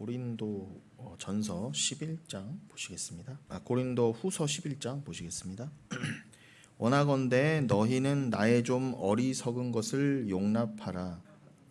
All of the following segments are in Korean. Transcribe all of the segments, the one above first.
고린도 전서 11장 보시겠습니다. 고린도 후서 11장 보시겠습니다. 원하건대 너희는 나의 좀 어리석은 것을 용납하라.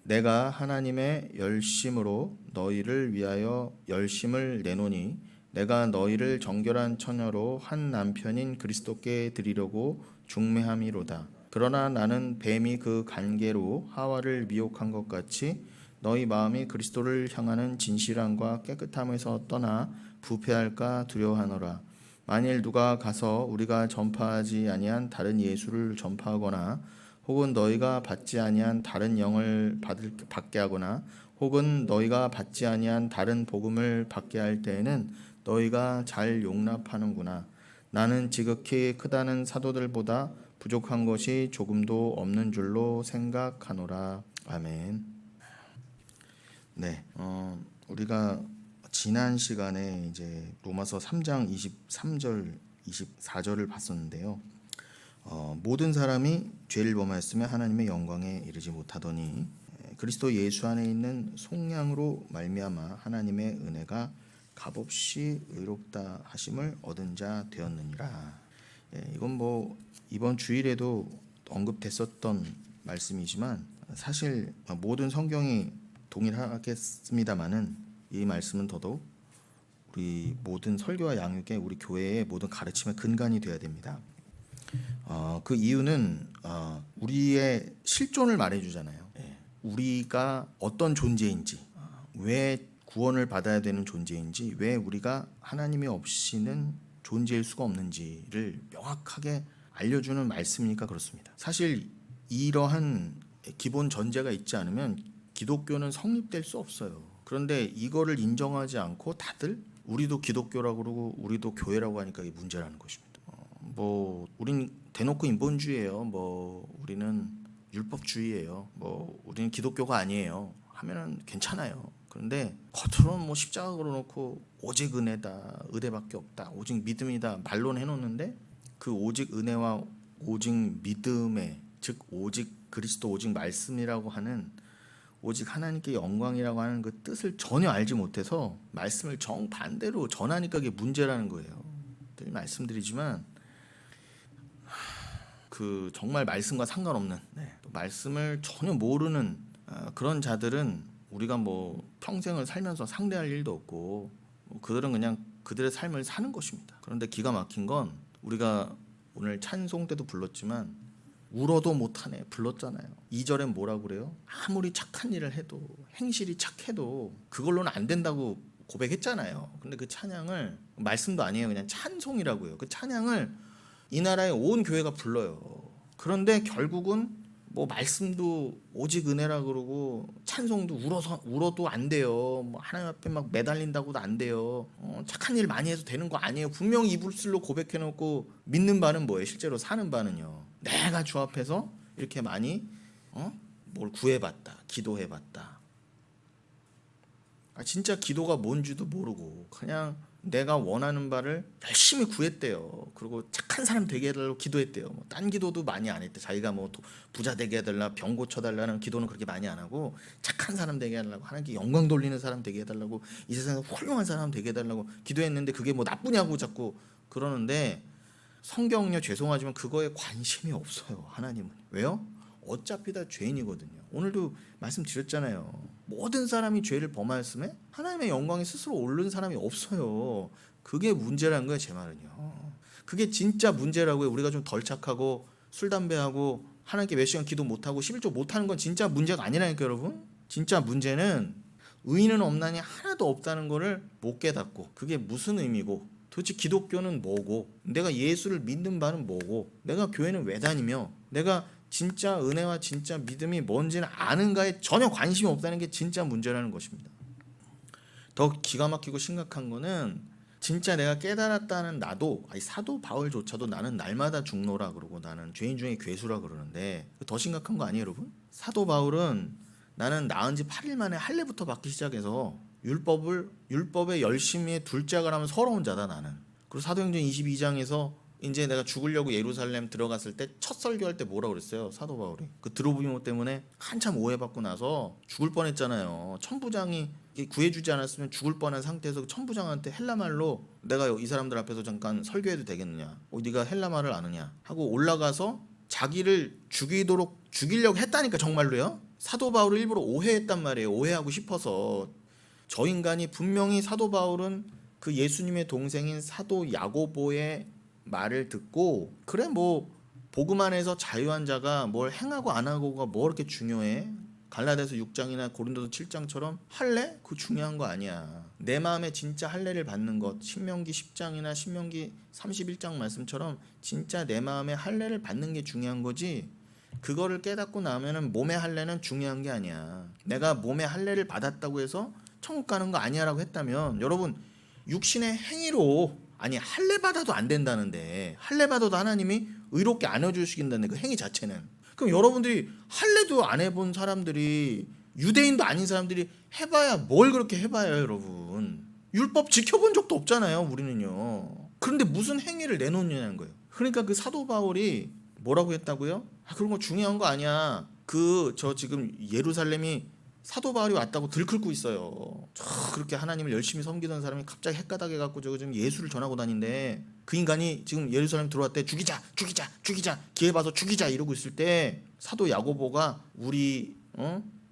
내가 하나님의 열심으로 너희를 위하여 열심을 내노니 내가 너희를 정결한 처녀로 한 남편인 그리스도께 드리려고 중매함이로다. 그러나 나는 뱀이 그 간계로 하와를 미혹한 것 같이 너희 마음이 그리스도를 향하는 진실함과 깨끗함에서 떠나 부패할까 두려워하노라. 만일 누가 가서 우리가 전파하지 아니한 다른 예수를 전파하거나 혹은 너희가 받지 아니한 다른 영을 받게 하거나 혹은 너희가 받지 아니한 다른 복음을 받게 할 때에는 너희가 잘 용납하는구나. 나는 지극히 크다는 사도들보다 부족한 것이 조금도 없는 줄로 생각하노라. 아멘. 네, 우리가 지난 시간에 이제 로마서 3장 23절, 24절을 봤었는데요. 모든 사람이 죄를 범하였으며 하나님의 영광에 이르지 못하더니 그리스도 예수 안에 있는 속량으로 말미암아 하나님의 은혜가 값없이 의롭다 하심을 얻은 자 되었느니라. 이건 뭐 이번 주일에도 언급됐었던 말씀이지만 사실 모든 성경이 동일하겠습니다만은 이 말씀은 더더욱 우리 모든 설교와 양육에 우리 교회의 모든 가르침의 근간이 되어야 됩니다. 그 이유는 우리의 실존을 말해주잖아요. 우리가 어떤 존재인지, 왜 구원을 받아야 되는 존재인지, 왜 우리가 하나님이 없이는 존재일 수가 없는지를 명확하게 알려주는 말씀이니까 그렇습니다. 사실 이러한 기본 전제가 있지 않으면 기독교는 성립될 수 없어요. 그런데 이거를 인정하지 않고 다들 우리도 기독교라고 그러고 우리도 교회라고 하니까 이게 문제라는 것입니다. 우린 대놓고 인본주의예요. 우리는 율법주의예요. 우리는 기독교가 아니에요. 하면은 괜찮아요. 그런데 겉으로는 십자가 걸어놓고 오직 은혜다, 은혜밖에 없다, 오직 믿음이다 말로는 해놓는데 그 오직 은혜와 오직 믿음의 즉 오직 그리스도 오직 말씀이라고 하는 오직 하나님께 영광이라고 하는 그 뜻을 전혀 알지 못해서 말씀을 정반대로 전하니까 그게 문제라는 거예요. 늘 말씀드리지만 정말 말씀과 상관없는 또 말씀을 전혀 모르는 그런 자들은 우리가 평생을 살면서 상대할 일도 없고 그들은 그냥 그들의 삶을 사는 것입니다. 그런데 기가 막힌 건 우리가 오늘 찬송 때도 불렀지만 울어도 못하네 불렀잖아요. 2절엔 뭐라고 그래요? 아무리 착한 일을 해도 행실이 착해도 그걸로는 안 된다고 고백했잖아요. 근데 그 찬양을 말씀도 아니에요. 그냥 찬송이라고요. 그 찬양을 이 나라의 온 교회가 불러요. 그런데 결국은 말씀도 오직 은혜라 그러고 찬송도 울어도 안 돼요. 하나님 앞에 막 매달린다고도 안 돼요. 착한 일 많이 해도 되는 거 아니에요. 분명히 입술로 고백해놓고 믿는 바는 뭐예요? 실제로 사는 바는요. 내가 주 앞에서 이렇게 많이 뭘 구해봤다, 기도해봤다. 진짜 기도가 뭔지도 모르고 그냥 내가 원하는 바를 열심히 구했대요. 그리고 착한 사람 되게 해달라고 기도했대요. 딴 기도도 많이 안 했대. 자기가 부자 되게 해달라, 병 고쳐달라는 기도는 그렇게 많이 안 하고 착한 사람 되게 해달라고, 하나님께 영광 돌리는 사람 되게 해달라고, 이 세상에 훌륭한 사람 되게 해달라고 기도했는데 그게 나쁘냐고 자꾸 그러는데 성경은요, 죄송하지만 그거에 관심이 없어요. 하나님은. 왜요? 어차피 다 죄인이거든요. 오늘도 말씀드렸잖아요. 모든 사람이 죄를 범하였음에 하나님의 영광에 스스로 오른 사람이 없어요. 그게 문제라는 거예요. 제 말은요. 그게 진짜 문제라고요. 우리가 좀 덜 착하고 술 담배하고 하나님께 몇 시간 기도 못하고 11조 못하는 건 진짜 문제가 아니라니까요. 여러분. 진짜 문제는 의인은 없나니 하나도 없다는 거를 못 깨닫고 그게 무슨 의미고 도대체 기독교는 뭐고 내가 예수를 믿는 바는 뭐고 내가 교회는 왜 다니며 내가 진짜 은혜와 진짜 믿음이 뭔지는 아는가에 전혀 관심이 없다는 게 진짜 문제라는 것입니다. 더 기가 막히고 심각한 거는 진짜 내가 깨달았다는 나도 사도 바울조차도 나는 날마다 죽노라 그러고 나는 죄인 중에 괴수라 그러는데 더 심각한 거 아니에요 여러분? 사도 바울은 나는 나은 지 8일 만에 할례부터 받기 시작해서 율법의 열심히 둘째가 라면 서러운 자다 나는. 그리고 사도행전 22장에서 이제 내가 죽으려고 예루살렘 들어갔을 때 첫 설교할 때 뭐라고 그랬어요? 사도 바울이 그 드로비모 때문에 한참 오해받고 나서 죽을 뻔했잖아요. 천부장이 구해주지 않았으면 죽을 뻔한 상태에서 천부장한테 헬라말로 내가 이 사람들 앞에서 잠깐 설교해도 되겠느냐, 네가 헬라말을 아느냐 하고 올라가서 자기를 죽이려고 했다니까. 정말로요. 사도 바울을 일부러 오해했단 말이에요. 오해하고 싶어서. 저 인간이 분명히 사도 바울은 그 예수님의 동생인 사도 야고보의 말을 듣고, 그래 뭐 복음 안에서 자유한 자가 뭘 행하고 안 하고가 뭐 그렇게 중요해? 갈라디아서 6장이나 고린도서 7장처럼 할례? 그거 중요한 거 아니야. 내 마음에 진짜 할례를 받는 것, 신명기 10장이나 신명기 31장 말씀처럼 진짜 내 마음에 할례를 받는 게 중요한 거지, 그거를 깨닫고 나면은 몸의 할례는 중요한 게 아니야. 내가 몸의 할례를 받았다고 해서 천국 가는 거 아니야라고 했다면, 여러분 육신의 행위로, 아니 할례 받아도 안 된다는데, 할례 받아도 하나님이 의롭게 안 해주시긴다는데, 그 행위 자체는. 그럼 여러분들이 할례도 안 해본 사람들이, 유대인도 아닌 사람들이 해봐야 뭘 그렇게 해봐요. 여러분 율법 지켜본 적도 없잖아요 우리는요. 그런데 무슨 행위를 내놓느냐는 거예요. 그러니까 그 사도 바울이 뭐라고 했다고요? 그런 거 중요한 거 아니야. 저 지금 예루살렘이 사도 바울이 왔다고 들끓고 있어요. 그렇게 하나님을 열심히 섬기던 사람이 갑자기 헷가닥해 갖고 저거 지금 예수를 전하고 다니는데, 그 인간이 지금 예루살렘 들어왔대. 죽이자 기회 봐서 죽이자 이러고 있을 때, 사도 야고보가 우리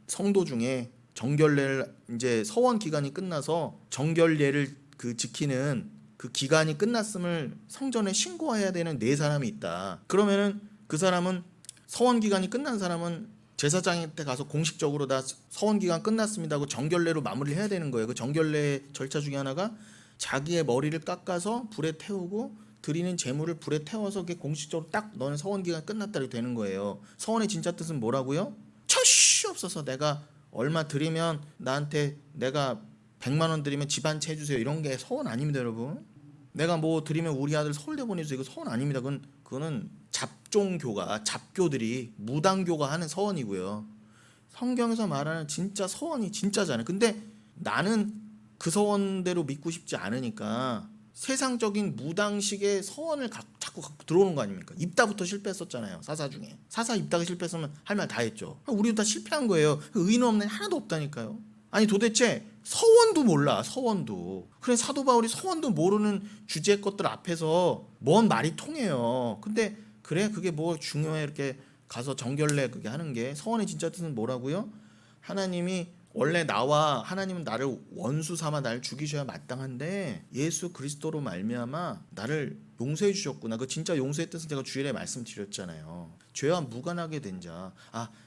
성도 중에 정결례를, 이제 서원 기간이 끝나서 정결례를 지키는 그 기간이 끝났음을 성전에 신고해야 되는 4사람이 있다. 그러면은 그 사람은, 서원 기간이 끝난 사람은 제사장한테 가서 공식적으로 다 서원 기간 끝났습니다 하고 정결례로 마무리를 해야 되는 거예요. 그 정결례 절차 중에 하나가 자기의 머리를 깎아서 불에 태우고 드리는 제물을 불에 태워서 그게 공식적으로 딱 너는 서원 기간 끝났다 이렇게 되는 거예요. 서원의 진짜 뜻은 뭐라고요? 철시 없어서 내가 얼마 드리면 나한테, 내가 100만 원 드리면 집 한 채 해주세요, 이런 게 서원 아닙니다 여러분. 내가 뭐 드리면 우리 아들 서울대 보내주세요, 이거 서원 아닙니다. 그거는 잡교들이, 무당교가 하는 서원이고요. 성경에서 말하는 진짜 서원이 진짜잖아요. 근데 나는 그 서원대로 믿고 싶지 않으니까 세상적인 무당식의 서원을 자꾸 들어오는 거 아닙니까? 입다부터 실패했었잖아요. 사사 중에. 사사 입다가 실패했으면 할 말 다 했죠. 우리도 다 실패한 거예요. 의는 없는 하나도 없다니까요. 아니 도대체 서원도 몰라. 서원도. 그래 사도 바울이 서원도 모르는 주제 것들 앞에서 뭔 말이 통해요. 근데 그래 그게 뭐 중요해, 이렇게 가서 정결례 그게 하는 게. 서원의 진짜 뜻은 뭐라고요? 하나님이 원래 하나님은 나를 원수 삼아 나를 죽이셔야 마땅한데 예수 그리스도로 말미암아 나를 용서해 주셨구나. 그 진짜 용서의 뜻은 제가 주일에 말씀드렸잖아요. 죄와 무관하게 된 자.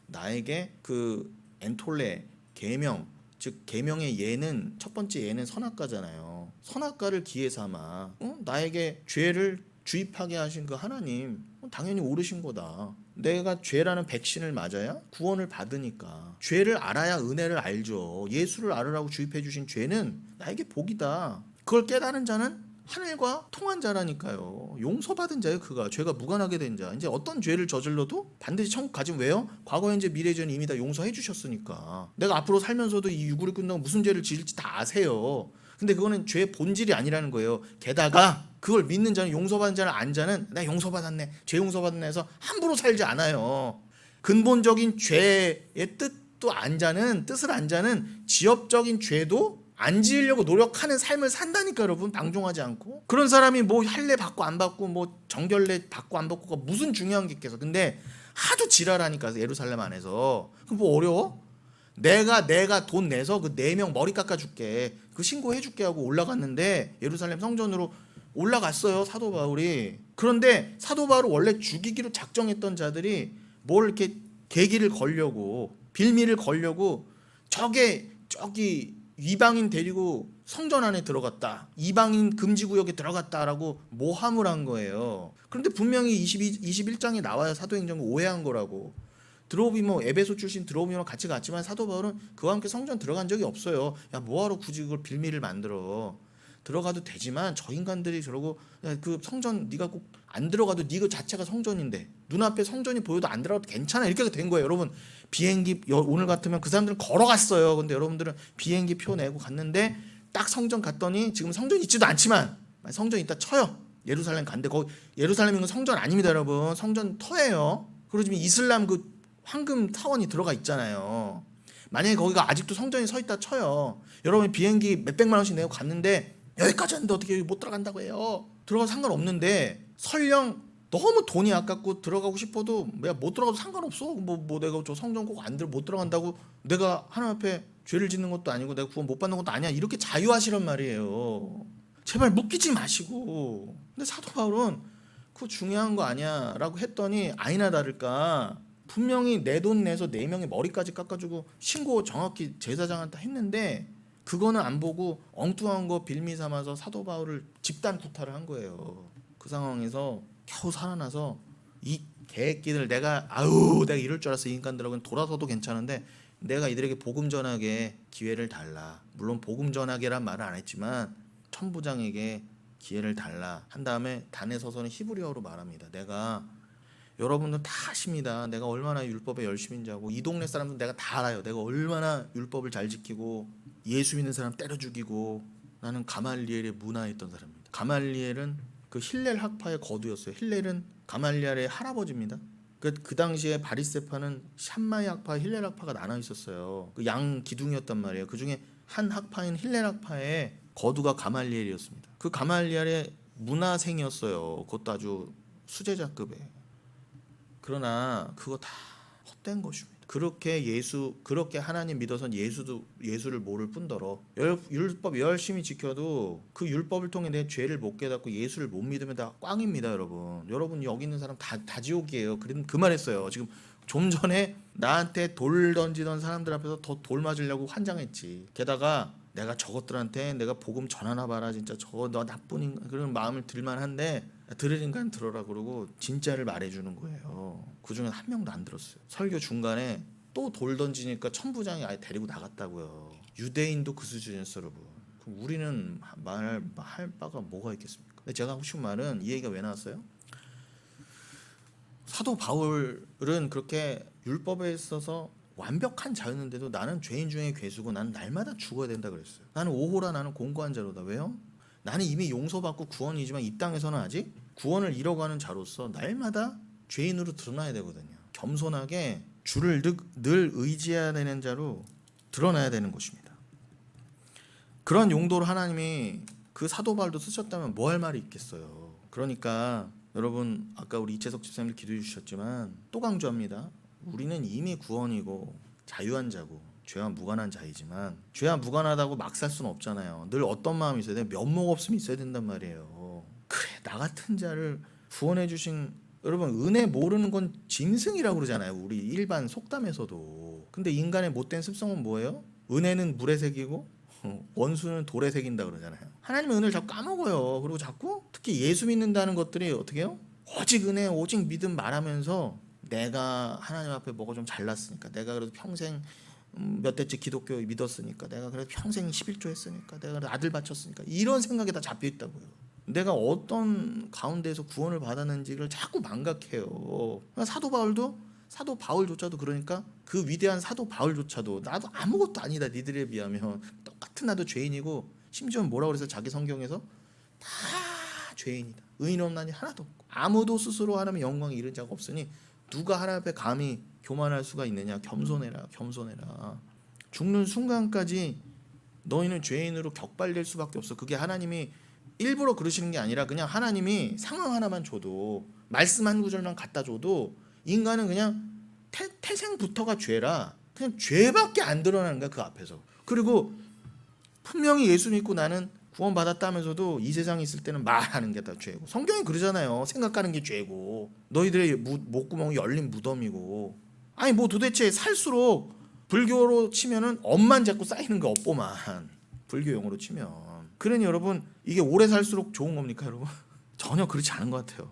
나에게 그 엔톨레 계명, 즉 계명의 예는, 첫 번째 예는 선악과잖아요. 선악과를 기회 삼아 나에게 죄를 주입하게 하신 그 하나님, 당연히 옳으신 거다. 내가 죄라는 백신을 맞아야 구원을 받으니까. 죄를 알아야 은혜를 알죠. 예수를 알으라고 주입해 주신 죄는 나에게 복이다. 그걸 깨달은 자는 하늘과 통한 자라니까요. 용서받은 자예요. 그가 죄가 무관하게 된 자. 이제 어떤 죄를 저질러도 반드시 천국 가지면, 왜요? 과거 현재 미래 전 이미 다 용서해 주셨으니까. 내가 앞으로 살면서도 이 유구를 끝나고 무슨 죄를 지을지 다 아세요. 근데 그거는 죄의 본질이 아니라는 거예요. 게다가 그걸 믿는 자는, 용서받은 자는 안 자는, 나 용서받았네, 죄 용서받았네 해서 함부로 살지 않아요. 근본적인 죄의 뜻을 안 자는 지엽적인 죄도 안 지으려고 노력하는 삶을 산다니까 여러분. 방종하지 않고. 그런 사람이 뭐 할례 받고 안 받고 뭐 정결례 받고 안 받고가 무슨 중요한 게 있겠어. 근데 하도 지랄하니까 예루살렘 안에서. 그럼 뭐 어려워? 내가 돈 내서 그 4명 머리 깎아줄게, 그 신고해줄게 하고 올라갔는데, 예루살렘 성전으로 올라갔어요 사도 바울이. 그런데 사도 바울을 원래 죽이기로 작정했던 자들이 뭘 이렇게 계기를 걸려고, 빌미를 걸려고 저기 이방인 데리고 성전 안에 들어갔다, 이방인 금지구역에 들어갔다라고 모함을 한 거예요. 그런데 분명히 21장에 나와요. 사도행전 오해한 거라고. 드로비모, 에베소 출신 드로비모랑 같이 갔지만 사도 바울은 그와 함께 성전 들어간 적이 없어요. 야, 뭐하러 굳이 그걸 빌미를 만들어. 들어가도 되지만 저 인간들이 저러고, 야, 그 성전 네가 꼭 안 들어가도 네 그 자체가 성전인데, 눈앞에 성전이 보여도 안 들어가도 괜찮아, 이렇게 된 거예요. 여러분, 비행기 오늘 같으면 그 사람들은 걸어갔어요. 근데 여러분들은 비행기 표 내고 갔는데, 딱 성전 갔더니 지금 성전 있지도 않지만, 성전 있다 쳐요. 예루살렘 간데 거기 예루살렘인 건 성전 아닙니다 여러분. 성전 터예요. 그러지만 이슬람 그 황금 타원이 들어가 있잖아요. 만약에 거기가 아직도 성전이 서 있다 쳐요. 여러분이 비행기 몇백만 원씩 내고 갔는데 여기까지 왔는데 어떻게 여기 못 들어간다고 해요. 들어가도 상관없는데 설령 너무 돈이 아깝고 들어가고 싶어도 내가 못 들어가도 상관없어. 뭐 내가 저 성전 꼭 못 들어간다고 내가 하나님 앞에 죄를 짓는 것도 아니고 내가 구원 못 받는 것도 아니야. 이렇게 자유하시란 말이에요. 제발 묶이지 마시고. 근데 사도 바울은 그거 중요한 거 아니야 라고 했더니 아니나 다를까 분명히 내 돈 내서 4명의 머리까지 깎아주고 신고 정확히 제사장한테 했는데 그거는 안 보고 엉뚱한 거 빌미 삼아서 사도 바울을 집단 구타를 한 거예요. 그 상황에서 겨우 살아나서 이 개끼들 내가 이럴 줄 알았어. 이 인간들하고는 돌아서도 괜찮은데 내가 이들에게 복음 전하게 기회를 달라. 물론 복음 전하게란 말은 안 했지만 천부장에게 기회를 달라 한 다음에 단에 서서는 히브리어로 말합니다. 내가 여러분들 다 아십니다. 내가 얼마나 율법에 열심인지 하고 이 동네 사람들 내가 다 알아요. 내가 얼마나 율법을 잘 지키고 예수 믿는 사람 때려 죽이고 나는 가말리엘에 문화했던 사람입니다. 가말리엘은 그 힐렐 학파의 거두였어요. 힐렐은 가말리엘의 할아버지입니다. 그 당시에 바리새파는 샴마이 학파, 힐렐 학파가 나눠 있었어요. 그 양 기둥이었단 말이에요. 그 중에 한 학파인 힐렐 학파의 거두가 가말리엘이었습니다. 그 가말리엘의 문화생이었어요. 그것도 아주 수제자급에. 그러나 그거 다 헛된 것입니다. 그렇게 하나님 믿어선 예수를 모를 뿐더러 율법 열심히 지켜도 그 율법을 통해 내 죄를 못 깨닫고 예수를 못 믿으면 다 꽝입니다, 여러분. 여러분 여기 있는 사람 다 지옥이에요. 그 말했어요. 지금 좀 전에 나한테 돌 던지던 사람들 앞에서 더 돌 맞으려고 환장했지. 게다가 내가 저것들한테 내가 복음 전하나 봐라. 진짜 저거 너 나쁜 인간 그런 마음을 들만한데 들을 인간 들어라 그러고 진짜를 말해주는 거예요. 그중에 한 명도 안 들었어요. 설교 중간에 또 돌 던지니까 천부장이 아예 데리고 나갔다고요. 유대인도 그 수준이었어, 여러분. 그럼 우리는 할 바가 뭐가 있겠습니까? 근데 제가 하고 싶은 말은 이 얘기가 왜 나왔어요? 사도 바울은 그렇게 율법에 있어서 완벽한 자였는데도 나는 죄인 중에 괴수고 나는 날마다 죽어야 된다 그랬어요. 나는 오호라 나는 공고한 자로다. 왜요? 나는 이미 용서받고 구원이지만 이 땅에서는 아직 구원을 잃어가는 자로서 날마다 죄인으로 드러나야 되거든요. 겸손하게 주를 늘 의지해야 되는 자로 드러나야 되는 것입니다. 그런 용도로 하나님이 그 사도 바울도 쓰셨다면 뭐 할 말이 있겠어요. 그러니까 여러분 아까 우리 이채석 집사님 기도해 주셨지만 또 강조합니다. 우리는 이미 구원이고 자유한 자고 죄와 무관한 자이지만 죄와 무관하다고 막 살 수는 없잖아요. 늘 어떤 마음이 있어야 돼? 면목 없음이 있어야 된단 말이에요. 그래 나 같은 자를 구원해 주신 여러분 은혜 모르는 건 짐승이라고 그러잖아요. 우리 일반 속담에서도. 근데 인간의 못된 습성은 뭐예요? 은혜는 물에 새기고 원수는 돌에 새긴다 그러잖아요. 하나님의 은혜를 자꾸 까먹어요. 그리고 자꾸 특히 예수 믿는다는 것들이 어떻게 해요? 오직 은혜 오직 믿음 말하면서 내가 하나님 앞에 뭐가 좀 잘났으니까 내가 그래도 평생 몇 대째 기독교 믿었으니까 내가 그래도 평생 11조 했으니까 내가 아들 바쳤으니까 이런 생각에 다 잡혀 있다고요. 내가 어떤 가운데에서 구원을 받았는지를 자꾸 망각해요. 사도 바울조차도 그러니까 그 위대한 사도 바울조차도 나도 아무것도 아니다 니들에 비하면 똑같은 나도 죄인이고 심지어는 뭐라고 그래서 자기 성경에서 다 죄인이다. 의인 없나니 하나도 없고 아무도 스스로 하나님의 영광에 이른 자가 없으니 누가 하나님 앞에 감히 교만할 수가 있느냐. 겸손해라. 죽는 순간까지 너희는 죄인으로 격발될 수밖에 없어. 그게 하나님이 일부러 그러시는 게 아니라 그냥 하나님이 상황 하나만 줘도 말씀 한 구절만 갖다 줘도 인간은 그냥 태생부터가 죄라 그냥 죄밖에 안 드러나는 거야 그 앞에서. 그리고 분명히 예수 믿고 나는 구원받았다면서도 이 세상에 있을 때는 말하는 게 다 죄고 성경이 그러잖아요. 생각하는 게 죄고 너희들의 목구멍이 열린 무덤이고 아니 뭐 도대체 살수록 불교로 치면은 업만 자꾸 쌓이는 거 업보만 불교 용어로 치면 그러니 여러분 이게 오래 살수록 좋은 겁니까 여러분? 전혀 그렇지 않은 것 같아요.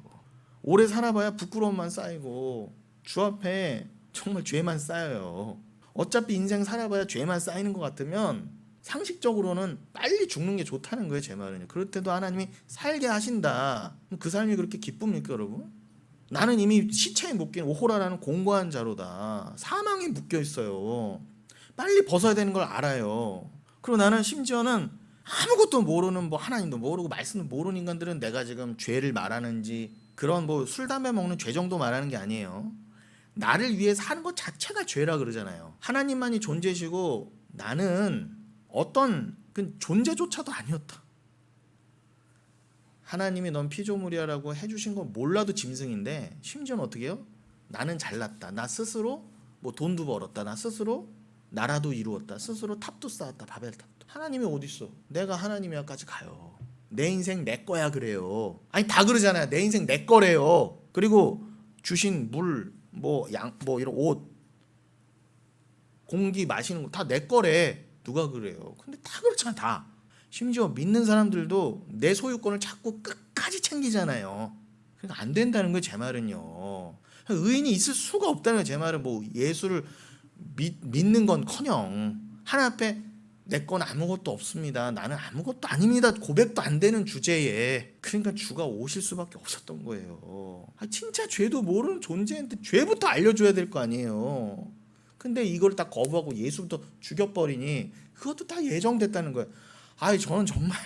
오래 살아봐야 부끄러움만 쌓이고 주 앞에 정말 죄만 쌓여요. 어차피 인생 살아봐야 죄만 쌓이는 것 같으면 상식적으로는 빨리 죽는 게 좋다는 거예요. 제 말은. 그럴 때도 하나님이 살게 하신다. 그 삶이 그렇게 기쁩니까 여러분? 나는 이미 시체에 묶인 오호라라는 공고한 자로다. 사망에 묶여 있어요. 빨리 벗어야 되는 걸 알아요. 그리고 나는 심지어는 아무것도 모르는 뭐 하나님도 모르고 말씀도 모르는 인간들은 내가 지금 죄를 말하는지 그런 뭐 술 담배 먹는 죄 정도 말하는 게 아니에요. 나를 위해 사는 것 자체가 죄라 그러잖아요. 하나님만이 존재시고 나는 어떤 그 존재조차도 아니었다. 하나님이 넌 피조물이야라고 해주신 건 몰라도 짐승인데 심지어는 어떻게 해요? 나는 잘났다. 나 스스로 뭐 돈도 벌었다. 나 스스로 나라도 이루었다. 스스로 탑도 쌓았다. 바벨탑도. 하나님이 어디 있어? 내가 하나님이야까지 가요. 내 인생 내 거야 그래요. 아니 다 그러잖아요. 내 인생 내 거래요. 그리고 주신 물, 뭐 이런 옷, 공기 마시는 거 다 내 거래. 누가 그래요? 근데 다 그렇잖아 다. 심지어 믿는 사람들도 내 소유권을 자꾸 끝까지 챙기잖아요. 그러니까 안 된다는 거예요. 제 말은요. 의인이 있을 수가 없다는 거예요. 제 말은 뭐 예수를 믿는 건커녕 하나님 앞에 내 건 아무것도 없습니다. 나는 아무것도 아닙니다. 고백도 안 되는 주제에 그러니까 주가 오실 수밖에 없었던 거예요. 진짜 죄도 모르는 존재한테 죄부터 알려줘야 될 거 아니에요. 근데 이걸 다 거부하고 예수부터 죽여버리니 그것도 다 예정됐다는 거예요. 저는 정말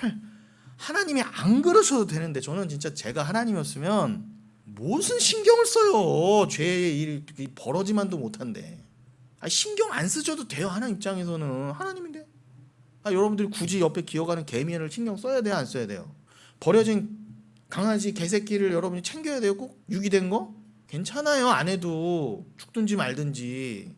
하나님이 안 그러셔도 되는데 저는 진짜 제가 하나님이었으면 무슨 신경을 써요. 죄의 일이 벌어지만도 못한데. 신경 안 쓰셔도 돼요. 하나님 입장에서는 하나님인데. 여러분들이 굳이 옆에 기어가는 개미를 신경 써야 돼요? 안 써야 돼요? 버려진 강아지 개새끼를 여러분이 챙겨야 돼요? 꼭 유기된 거? 괜찮아요. 안 해도 죽든지 말든지.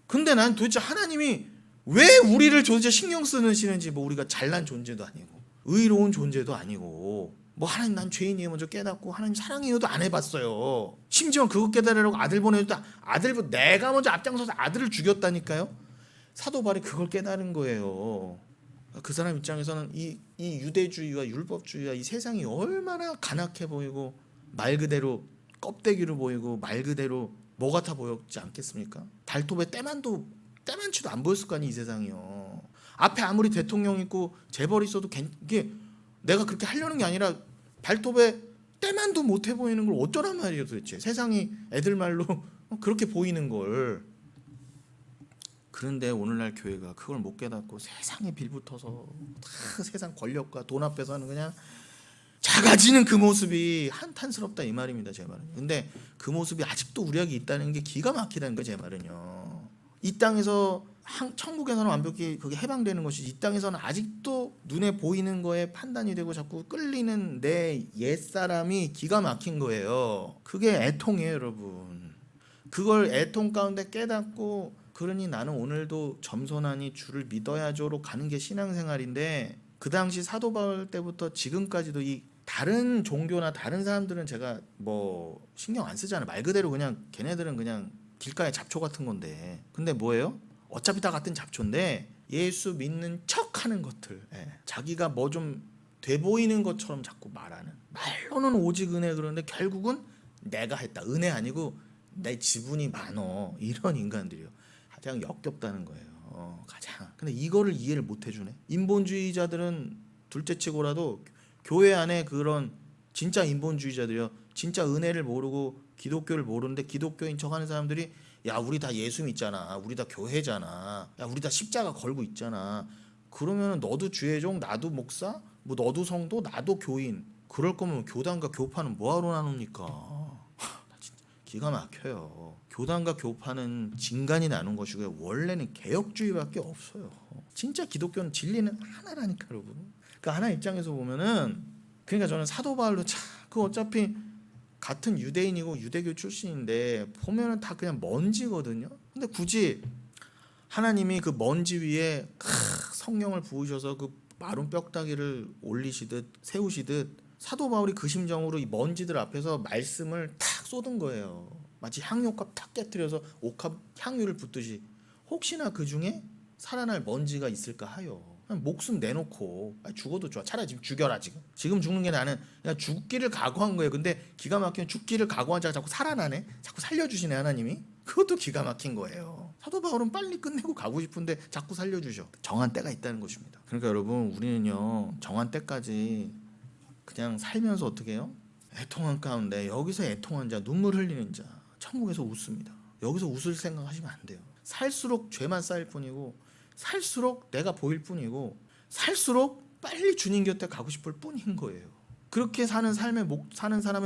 근데 난 도대체 하나님이 왜 우리를 도대체 신경 쓰시는지 뭐 우리가 잘난 존재도 아니고 의로운 존재도 아니고 뭐 하나님 난 죄인이에요 먼저 깨닫고 하나님 사랑해요도 안 해봤어요. 심지어 그거 깨달으려고 아들 보내도 아들 내가 먼저 앞장서서 아들을 죽였다니까요. 사도 바울이 그걸 깨달은 거예요. 그 사람 입장에서는 이 유대주의와 율법주의와 이 세상이 얼마나 간악해 보이고 말 그대로 껍데기로 보이고 말 그대로 뭐 같아 보였지 않겠습니까? 발톱에 때만치도 안 보였을 거 아니에요. 이 세상이요. 앞에 아무리 대통령 있고 재벌 있어도 이게 내가 그렇게 하려는 게 아니라 발톱에 때만도 못해 보이는 걸 어쩌란 말이에요 도대체. 세상이 애들 말로 그렇게 보이는 걸. 그런데 오늘날 교회가 그걸 못 깨닫고 세상에 빌붙어서 다 세상 권력과 돈 앞에서는 그냥 작아지는 그 모습이 한탄스럽다 이 말입니다. 제 말은. 근데 그 모습이 아직도 우리에게 있다는 게 기가 막히다는 거예요. 제 말은요. 이 땅에서 천국에서는 완벽히 그게 해방되는 것이 이 땅에서는 아직도 눈에 보이는 거에 판단이 되고 자꾸 끌리는 내 옛사람이 기가 막힌 거예요. 그게 애통이에요 여러분. 그걸 애통 가운데 깨닫고 그러니 나는 오늘도 점선하니 주를 믿어야죠로 가는 게 신앙생활인데 그 당시 사도 바울 때부터 지금까지도 이 다른 종교나 다른 사람들은 제가 뭐 신경 안 쓰잖아요. 말 그대로 그냥 걔네들은 그냥 길가의 잡초 같은 건데 근데 뭐예요? 어차피 다 같은 잡초인데 예수 믿는 척하는 것들 자기가 뭐 좀 돼 보이는 것처럼 자꾸 말하는 말로는 오직 은혜 그러는데 결국은 내가 했다 은혜 아니고 내 지분이 많어 이런 인간들이요. 가장 역겹다는 거예요. 가장. 근데 이거를 이해를 못 해주네. 인본주의자들은 둘째치고라도 교회 안에 그런 진짜 인본주의자들이요. 진짜 은혜를 모르고 기독교를 모르는데 기독교인 척하는 사람들이 야 우리 다 예수 믿잖아. 우리 다 교회잖아. 야 우리 다 십자가 걸고 있잖아. 그러면 너도 주의종 나도 목사 뭐 너도 성도 나도 교인. 그럴 거면 교단과 교파는 뭐하러 나눕니까? 기가 막혀요. 교단과 교파는 진간이 나눈 것이고요. 원래는 개혁주의밖에 없어요. 진짜 기독교는 진리는 하나라니까 여러분. 그 하나 입장에서 보면은 그러니까 저는 사도 바울도 그 어차피 같은 유대인이고 유대교 출신인데 보면은 다 그냥 먼지거든요. 근데 굳이 하나님이 그 먼지 위에 성령을 부으셔서 그 마른 뼈다귀를 올리시듯 세우시듯 사도 바울이 그 심정으로 이 먼지들 앞에서 말씀을 탁 쏟은 거예요. 마치 향유값 탁 깨트려서 옥합 향유를 붓듯이 혹시나 그 중에 살아날 먼지가 있을까 하여 그냥 목숨 내놓고 죽어도 좋아. 차라리 지금 죽여라. 지금 죽는 게 나는 그냥 죽기를 각오한 거예요. 근데 기가 막히면 죽기를 각오한 자가 자꾸 살아나네. 자꾸 살려주시네 하나님이. 그것도 기가 막힌 거예요. 사도 바울은 빨리 끝내고 가고 싶은데 자꾸 살려주셔. 정한 때가 있다는 것입니다. 그러니까 여러분 우리는요 정한 때까지 그냥 살면서 어떻게 해요? 애통한 가운데 여기서 애통한 자 눈물 흘리는 자 천국에서 웃습니다. 여기서 웃을 생각하시면 안 돼요. 살수록 죄만 쌓일 뿐이고 살수록 내가 보일 뿐이고 살수록 빨리 주님 곁에 가고 싶을 뿐인 거예요. 그렇게 사는 사람의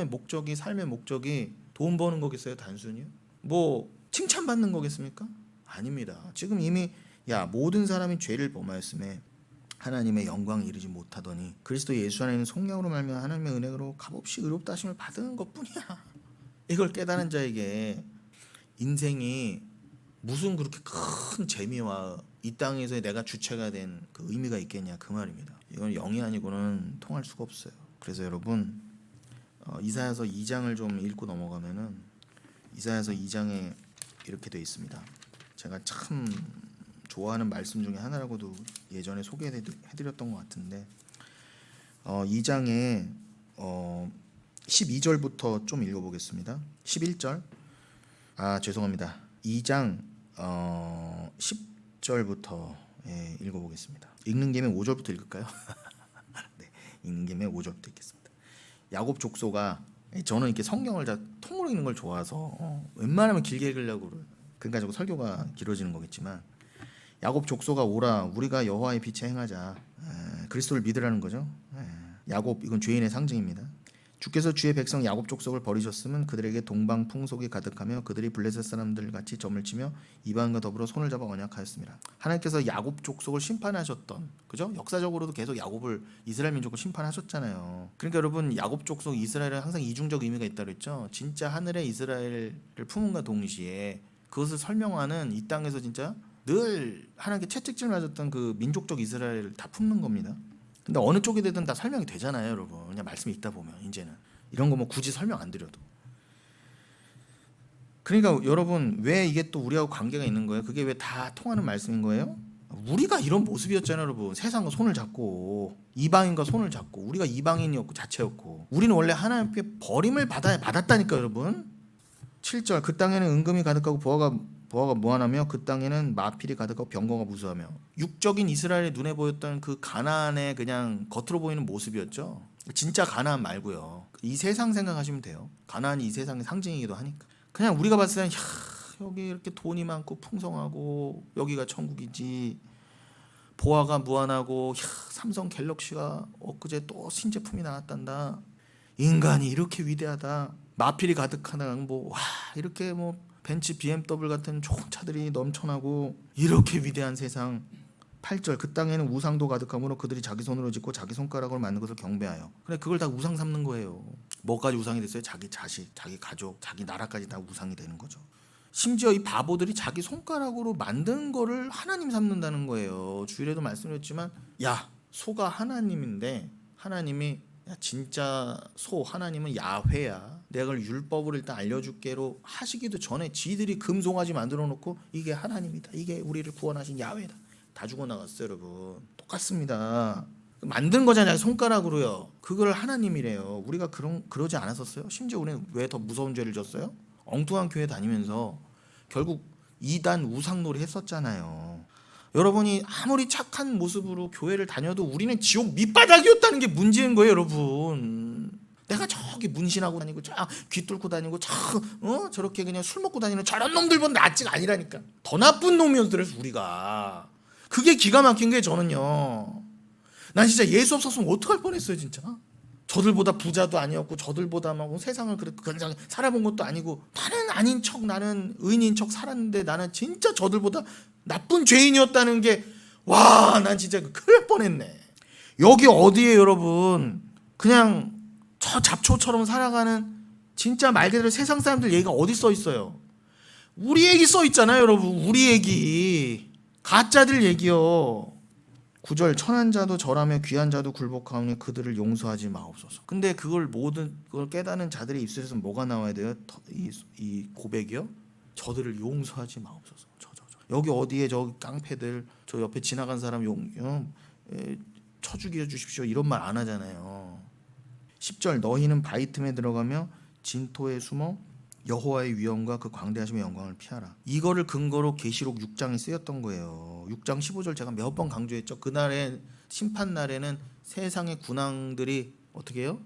목적이 돈 버는 거겠어요? 단순히요? 뭐 칭찬받는 거겠습니까? 아닙니다. 지금 이미 모든 사람이 죄를 범하였음에 하나님의 영광에 이르지 못하더니 그리스도 예수 안에 있는 성령으로 말미암아 하나님의 은혜로 값없이 의롭다 하심을 받은 것뿐이야. 이걸 깨달은 자에게 인생이 무슨 그렇게 큰 재미와 이 땅에서 내가 주체가 된 그 의미가 있겠냐 그 말입니다. 이건 영이 아니고는 통할 수가 없어요. 그래서 여러분 이사야서 2장을 좀 읽고 넘어가면은 이사야서 2장에 이렇게 되어 있습니다. 제가 참 좋아하는 말씀 중에 하나라고도 예전에 소개해드렸던 것 같은데 2장에 12절부터 좀 읽어보겠습니다. 11절 죄송합니다. 2장 10절부터 읽어보겠습니다. 읽는 김에 5절부터 읽을까요? 네, 읽는 김에 5절부터 읽겠습니다. 야곱 족속아, 저는 이렇게 성경을 다 통으로 읽는 걸 좋아해서 웬만하면 길게 읽으려고 그러니까 저거 설교가 길어지는 거겠지만 야곱 족속아 오라 우리가 여호와의 빛에 행하자. 그리스도를 믿으라는 거죠. 야곱 이건 죄인의 상징입니다. 주께서 주의 백성 야곱 족속을 버리셨으면 그들에게 동방 풍속이 가득하며 그들이 블레셋 사람들 같이 점을 치며 이방인과 더불어 손을 잡아 언약하였습니다. 하나님께서 야곱 족속을 심판하셨던 그죠? 역사적으로도 계속 야곱을 이스라엘 민족을 심판하셨잖아요. 그러니까 여러분 야곱 족속 이스라엘은 항상 이중적 의미가 있다고 그랬죠. 진짜 하늘의 이스라엘을 품음과 동시에 그것을 설명하는 이 땅에서 진짜 늘 하나님께 채찍질 맞았던 그 민족적 이스라엘을 다 품는 겁니다. 근데 어느 쪽이 되든 다 설명이 되잖아요, 여러분. 그냥 말씀이 있다 보면 이제는 이런 거 뭐 굳이 설명 안 드려도. 그러니까 여러분 왜 이게 또 우리하고 관계가 있는 거예요? 그게 왜 다 통하는 말씀인 거예요? 우리가 이런 모습이었잖아요, 여러분. 세상과 손을 잡고 이방인과 손을 잡고 우리가 이방인이었고 자체였고 우리는 원래 하나님께 버림을 받았다니까, 여러분. 7절 그 땅에는 은금이 가득하고 보화가 무한하며 그 땅에는 마필이 가득하고 병거가 무수하며 육적인 이스라엘의 눈에 보였던 그 가나안의 그냥 겉으로 보이는 모습이었죠. 진짜 가나안 말고요. 이 세상 생각하시면 돼요. 가나안이 이 세상의 상징이기도 하니까. 그냥 우리가 봤을 때는 여기 이렇게 돈이 많고 풍성하고 여기가 천국이지. 보화가 무한하고 삼성 갤럭시가 엊그제 또 신제품이 나왔단다. 인간이 이렇게 위대하다. 마필이 가득하다. 이렇게 벤츠 BMW 같은 좋은 차들이 넘쳐나고 이렇게 위대한 세상. 8절 그 땅에는 우상도 가득하므로 그들이 자기 손으로 짓고 자기 손가락으로 만든 것을 경배하여. 그래 그걸 다 우상 삼는 거예요. 뭐까지 우상이 됐어요? 자기 자식, 자기 가족, 자기 나라까지 다 우상이 되는 거죠. 심지어 이 바보들이 자기 손가락으로 만든 거를 하나님 삼는다는 거예요. 주일에도 말씀드렸지만 소가 하나님인데 하나님이 진짜 하나님은 야훼야. 내가 그걸 율법을 일단 알려줄게로 하시기도 전에 지들이 금송아지 만들어 놓고 이게 하나님이다. 이게 우리를 구원하신 야훼다. 다 죽어나갔어요, 여러분. 똑같습니다. 만든 거잖아요, 손가락으로요. 그걸 하나님이래요. 우리가 그러지 않았었어요? 심지어 우리는 왜 더 무서운 죄를 졌어요? 엉뚱한 교회 다니면서 결국 이단 우상놀이 했었잖아요. 여러분이 아무리 착한 모습으로 교회를 다녀도 우리는 지옥 밑바닥이었다는 게 문제인 거예요, 여러분. 내가 저기 문신하고 다니고 귀 뚫고 다니고 저렇게 그냥 술 먹고 다니는 저런 놈들보다 낫지가 아니라니까. 더 나쁜 놈이었더래서 우리가. 그게 기가 막힌 게 저는요. 난 진짜 예수 없었으면 어떡할 뻔했어요, 진짜. 저들보다 부자도 아니었고 저들보다 세상을 그렇게 굉장히 살아본 것도 아니고 나는 아닌 척 나는 의인인 척 살았는데 나는 진짜 저들보다 나쁜 죄인이었다는 게 난 진짜 큰일 날 뻔했네. 여기 어디에 여러분 그냥 저 잡초처럼 살아가는 진짜 말 그대로 세상 사람들 얘기가 어디 써 있어요? 우리 얘기 써 있잖아요, 여러분. 우리 얘기. 가짜들 얘기요. 9절 천한 자도 절하며 귀한 자도 굴복하오니 그들을 용서하지 마옵소서. 근데 그걸 깨닫는 자들의 입술에서 뭐가 나와야 돼요? 이 고백이요? 저들을 용서하지 마옵소서. 여기 어디에 저 깡패들 저 옆에 지나간 사람 쳐 죽여 주십시오 이런 말 안 하잖아요. 10절 너희는 바위 틈에 들어가며 진토에 숨어 여호와의 위엄과 그 광대하심의 영광을 피하라. 이거를 근거로 계시록 6장이 쓰였던 거예요. 6장 15절 제가 몇 번 강조했죠. 그날의 심판 날에는 세상의 군왕들이 어떻게 해요?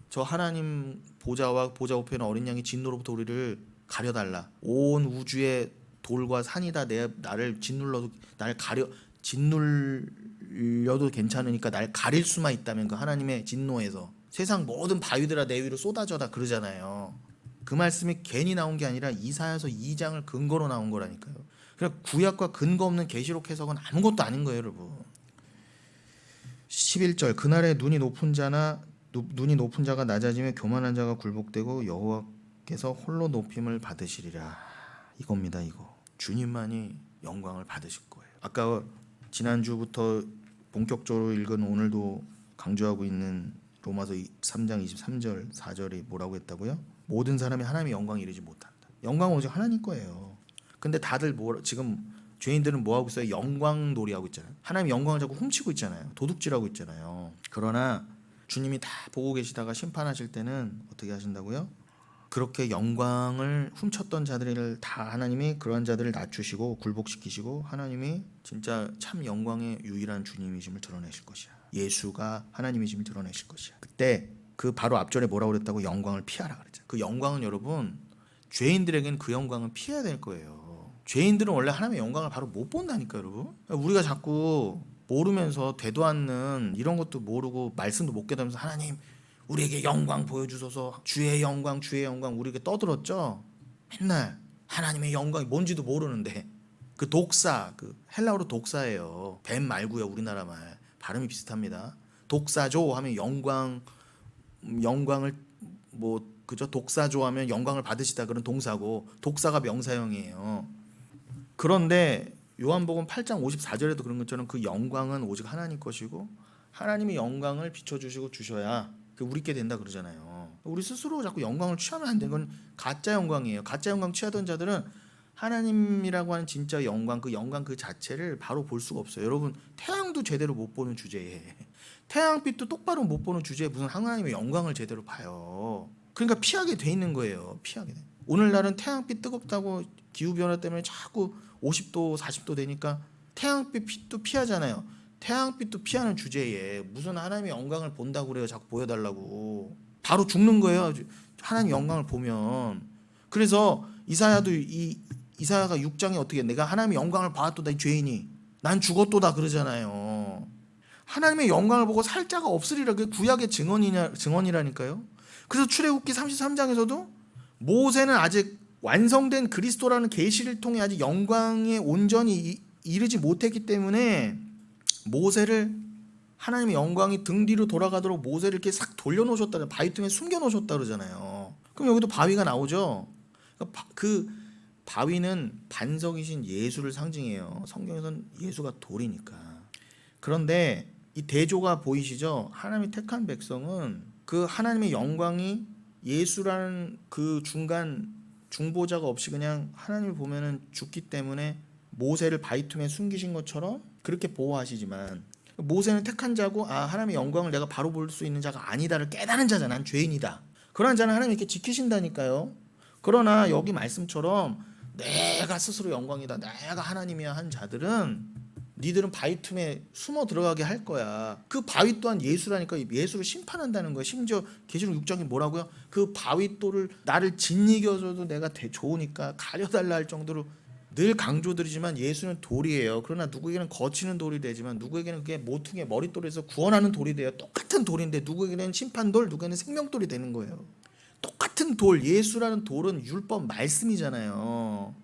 저 하나님 보좌와 보좌 우편의 어린 양이 진노로부터 우리를 가려달라. 온 우주의 돌과 산이 다 나를 짓눌러도 짓눌려도 괜찮으니까 날 가릴 수만 있다면 그 하나님의 진노에서 세상 모든 바위들아 내 위로 쏟아져다 그러잖아요. 그 말씀이 괜히 나온 게 아니라 이사야서 2장을 근거로 나온 거라니까요. 그러니까 구약과 근거 없는 계시록 해석은 아무것도 아닌 거예요, 여러분. 11절 그날에 눈이 높은 자가 낮아지며 교만한 자가 굴복되고 여호와께서 홀로 높임을 받으시리라. 이겁니다. 이거 주님만이 영광을 받으실 거예요. 아까 지난주부터 본격적으로 읽은 오늘도 강조하고 있는 로마서 3장 23절 4절이 뭐라고 했다고요? 모든 사람이 하나님의 영광에 이르지 못한다. 영광은 오직 하나님 거예요. 근데 다들 지금 죄인들은 뭐 하고 있어요? 영광 놀이 하고 있잖아요. 하나님의 영광을 자꾸 훔치고 있잖아요. 도둑질하고 있잖아요. 그러나 주님이 다 보고 계시다가 심판하실 때는 어떻게 하신다고요? 그렇게 영광을 훔쳤던 자들을 다 하나님이 그러한 자들을 낮추시고 굴복시키시고 하나님이 진짜 참 영광의 유일한 주님이심을 드러내실 것이야. 예수가 하나님이심을 드러내실 것이야. 그때 그 바로 앞절에 뭐라고 그랬다고? 영광을 피하라 그랬잖아요. 그 영광은 여러분 죄인들에게는 그 영광은 피해야 될 거예요. 죄인들은 원래 하나님의 영광을 바로 못 본다니까 여러분. 우리가 자꾸 모르면서 되도 않는 이런 것도 모르고 말씀도 못 깨달으면서 하나님 우리에게 영광 보여주소서 주의 영광 우리에게 떠들었죠. 맨날 하나님의 영광이 뭔지도 모르는데 그 독사 그 헬라어로 독사예요. 뱀 말고요. 우리나라 말 발음이 비슷합니다. 독사조 하면 영광을 뭐 그죠? 독사조 하면 영광을 받으시다 그런 동사고 독사가 명사형이에요. 그런데 요한복음 8장 54절에도 그런 것처럼 그 영광은 오직 하나님 것이고 하나님이 영광을 비춰주시고 주셔야 우리께 된다 그러잖아요. 우리 스스로 자꾸 영광을 취하면 안 되는 건 가짜 영광이에요. 가짜 영광 취하던 자들은 하나님이라고 하는 진짜 영광 그 자체를 바로 볼 수가 없어요. 여러분 태양도 제대로 못 보는 주제에 태양빛도 똑바로 못 보는 주제에 무슨 하나님의 영광을 제대로 봐요. 그러니까 피하게 돼 있는 거예요. 피하게 돼. 오늘날은 태양빛 뜨겁다고 기후변화 때문에 자꾸 50도 40도 되니까 태양빛도 피하잖아요. 태양빛도 피하는 주제에 무슨 하나님의 영광을 본다고 그래요. 자꾸 보여달라고. 바로 죽는 거예요. 하나님 영광을 보면. 그래서 이사야가 6장에 어떻게 내가 하나님의 영광을 봐왔도다 이 죄인이 난 죽었도다 그러잖아요. 하나님의 영광을 보고 살 자가 없으리라. 그게 구약의 증언이라니까요. 그래서 출애굽기 33장에서도 모세는 아직 완성된 그리스도라는 계시를 통해 아직 영광에 온전히 이르지 못했기 때문에 모세를 하나님의 영광이 등 뒤로 돌아가도록 모세를 이렇게 싹 돌려놓으셨다, 바위 틈에 숨겨놓으셨다 그러잖아요. 그럼 여기도 바위가 나오죠. 그 바위는 반석이신 예수를 상징해요. 성경에서는 예수가 돌이니까. 그런데 이 대조가 보이시죠? 하나님이 택한 백성은 그 하나님의 영광이 예수라는 그 중보자가 없이 그냥 하나님을 보면은 죽기 때문에 모세를 바위 틈에 숨기신 것처럼 그렇게 보호하시지만 모세는 택한 자고 하나님의 영광을 내가 바로 볼 수 있는 자가 아니다를 깨달은 자잖아. 난 죄인이다. 그런 자는 하나님 이렇게 지키신다니까요. 그러나 여기 말씀처럼 내가 스스로 영광이다, 내가 하나님이야 한 자들은 니들은 바위 틈에 숨어 들어가게 할 거야. 그 바위 또한 예수라니까. 예수를 심판한다는 거야. 심지어 계시록 6장에 뭐라고요? 그 바위돌을 나를 짓이겨줘도 내가 좋으니까 가려달라 할 정도로 늘 강조드리지만 예수는 돌이에요. 그러나 누구에게는 거치는 돌이 되지만 누구에게는 그게 모퉁이의 머릿돌에서 구원하는 돌이 돼요. 똑같은 돌인데 누구에게는 심판돌, 누구에게는 생명돌이 되는 거예요. 똑같은 돌, 예수라는 돌은 율법 말씀이잖아요.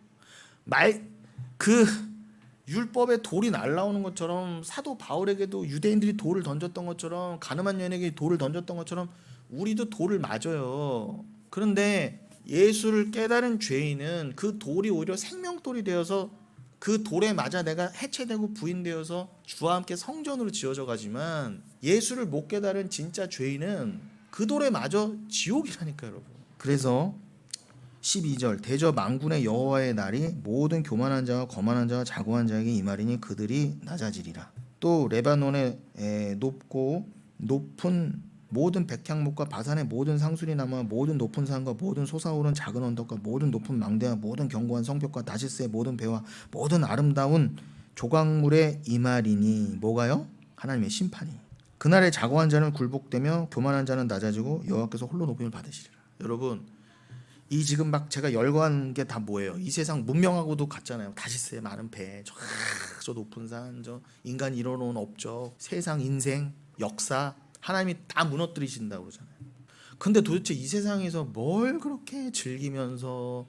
율법에 돌이 날라오는 것처럼 사도 바울에게도 유대인들이 돌을 던졌던 것처럼 가늠한 여인에게 돌을 던졌던 것처럼 우리도 돌을 맞아요. 그런데 예수를 깨달은 죄인은 그 돌이 오히려 생명돌이 되어서 그 돌에 맞아 내가 해체되고 부인되어서 주와 함께 성전으로 지어져 가지만 예수를 못 깨달은 진짜 죄인은 그 돌에 맞아 지옥이라니까요, 여러분. 그래서 12절 대저 만군의 여호와의 날이 모든 교만한 자와 거만한 자와 자고한 자에게 임하리니 그들이 낮아지리라. 또 레바논의 높은 모든 백향목과 바산의 모든 상수리나무와 모든 높은 산과 모든 솟아오른 작은 언덕과 모든 높은 망대와 모든 견고한 성벽과 다시스의 모든 배와 모든 아름다운 조각물에 임하리니 뭐가요? 하나님의 심판이. 그날에 자고한 자는 굴복되며 교만한 자는 낮아지고 여호와께서 홀로 높임을 받으시리라. 여러분 이 지금 막 제가 열거한 게 다 뭐예요? 이 세상 문명하고도 같잖아요. 다시스의 많은 배, 저 높은 산, 저 인간이 이뤄놓은 업적, 세상 인생, 역사 하나님이 다 무너뜨리신다고 그러잖아요. 근데 도대체 이 세상에서 뭘 그렇게 즐기면서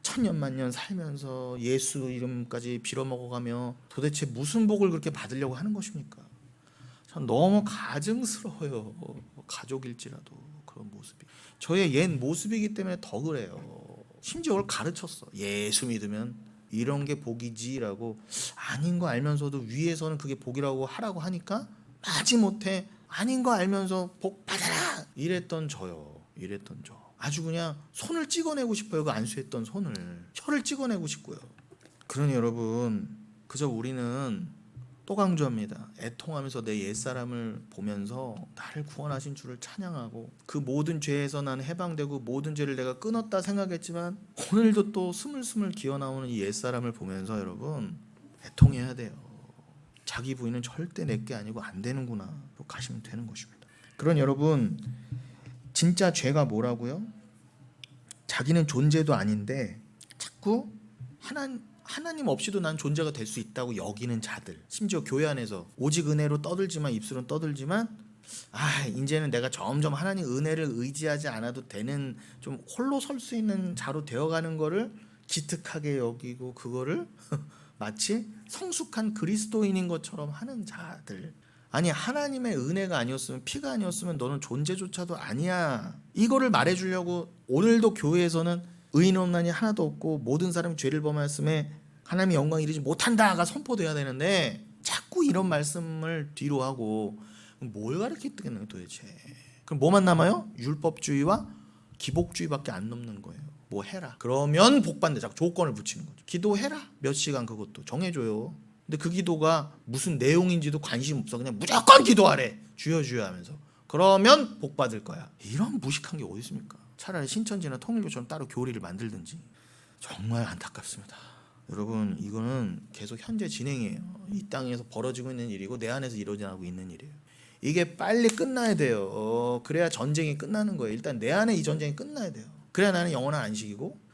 천년만년 살면서 예수 이름까지 빌어먹어가며 도대체 무슨 복을 그렇게 받으려고 하는 것입니까? 참 너무 가증스러워요. 가족일지라도 그런 모습이 저의 옛 모습이기 때문에 더 그래요. 심지어 그걸 가르쳤어. 예수 믿으면 이런 게 복이지라고. 아닌 거 알면서도 위에서는 그게 복이라고 하라고 하니까 마지못해 아닌 거 알면서 복 받아라 이랬던 저요. 이랬던 저 아주 그냥 손을 찍어내고 싶어요. 그 안수했던 손을, 혀를 찍어내고 싶고요. 그러니 여러분, 그저 우리는 또 강조합니다. 애통하면서 내 옛사람을 보면서 나를 구원하신 주를 찬양하고 그 모든 죄에서 나는 해방되고 모든 죄를 내가 끊었다 생각했지만 오늘도 또 스물스물 기어나오는 이 옛사람을 보면서 여러분 애통해야 돼요. 자기 부인은 절대 내게 아니고 안 되는구나 가시면 되는 것입니다. 그런 여러분, 진짜 죄가 뭐라고요? 자기는 존재도 아닌데 자꾸 하나님 없이도 난 존재가 될 수 있다고 여기는 자들, 심지어 교회 안에서 오직 은혜로 떠들지만 입술은 떠들지만 이제는 내가 점점 하나님 은혜를 의지하지 않아도 되는 좀 홀로 설 수 있는 자로 되어가는 거를 기특하게 여기고 그거를 마치 성숙한 그리스도인인 것처럼 하는 자들. 아니 하나님의 은혜가 아니었으면, 피가 아니었으면 너는 존재조차도 아니야. 이거를 말해주려고 오늘도 교회에서는 의인 없나니 하나도 없고 모든 사람이 죄를 범하였음에 하나님의 영광 이르지 못한다가 선포돼야 되는데 자꾸 이런 말씀을 뒤로 하고 뭘 가르치겠노 도대체. 그럼 뭐만 남아요? 율법주의와 기복주의밖에 안 남는 거예요. 뭐 해라 그러면 복받는다. 자꾸 조건을 붙이는 거죠. 기도해라 몇 시간, 그것도 정해줘요. 근데 그 기도가 무슨 내용인지도 관심 없어. 그냥 무조건 기도하래. 주여 주여 하면서. 그러면 복 받을 거야. 이런 무식한 게 어디 있습니까? 차라리 신천지나 통일교처럼 따로 교리를 만들든지. 정말 안타깝습니다. 여러분, 이거는 계속 현재 진행이에요. 이 땅에서 벌어지고 있는 일이고 내 안에서 일어나고 있는 일이에요. 이게 빨리 끝나야 돼요. 그래야 전쟁이 끝나는 거예요. 일단 내 안에 이 전쟁이 끝나야 돼요. 그래야 나는 영원한 안식이고,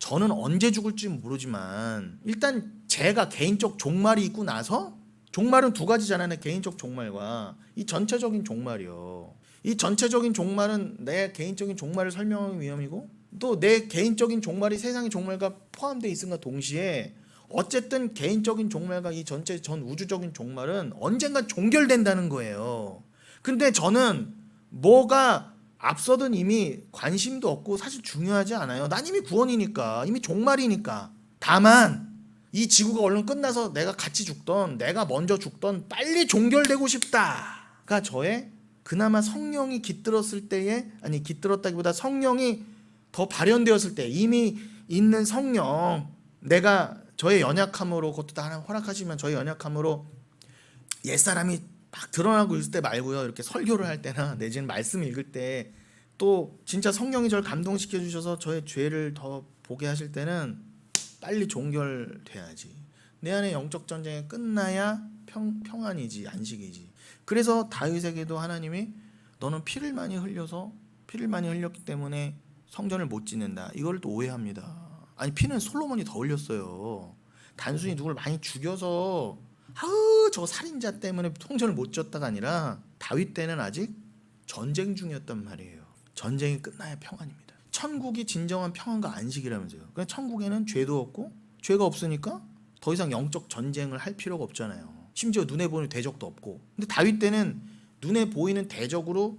저는 언제 죽을지 모르지만 일단 제가 개인적 종말이 있고 나서, 종말은 두 가지잖아요. 개인적 종말과 이 전체적인 종말이요. 이 전체적인 종말은 내 개인적인 종말을 설명하기 위함이고, 또 내 개인적인 종말이 세상의 종말과 포함되어 있음과 동시에 어쨌든 개인적인 종말과 이 전체 전 우주적인 종말은 언젠가 종결된다는 거예요. 근데 저는 뭐가 앞서든 이미 관심도 없고 사실 중요하지 않아요. 난 이미 구원이니까, 이미 종말이니까. 다만 이 지구가 얼른 끝나서 내가 같이 죽던, 내가 먼저 죽던 빨리 종결되고 싶다가 저의 그나마 성령이 깃들었을 때에, 아니 깃들었다기보다 성령이 더 발현되었을 때, 이미 있는 성령, 내가 저의 연약함으로, 그것도 다 하나님 허락하시면 저의 연약함으로 옛사람이 막 드러나고 있을 때 말고요. 이렇게 설교를 할 때나 내지는 말씀 읽을 때, 또 진짜 성령이 저를 감동시켜 주셔서 저의 죄를 더 보게 하실 때는 빨리 종결돼야지. 내 안에 영적 전쟁이 끝나야 평안이지, 안식이지. 그래서 다윗에게도 하나님이 너는 피를 많이 흘렸기 때문에 성전을 못 짓는다. 이걸 또 오해합니다. 아니 피는 솔로몬이 더 흘렸어요. 단순히 누굴 많이 죽여서 저 살인자 때문에 성전을 못 지었다가 아니라 다윗 때는 아직 전쟁 중이었단 말이에요. 전쟁이 끝나야 평안입니다. 천국이 진정한 평안과 안식이라면서요. 그러니까 천국에는 죄도 없고, 죄가 없으니까 더 이상 영적 전쟁을 할 필요가 없잖아요. 심지어 눈에 보이는 대적도 없고. 근데 다윗 때는 눈에 보이는 대적으로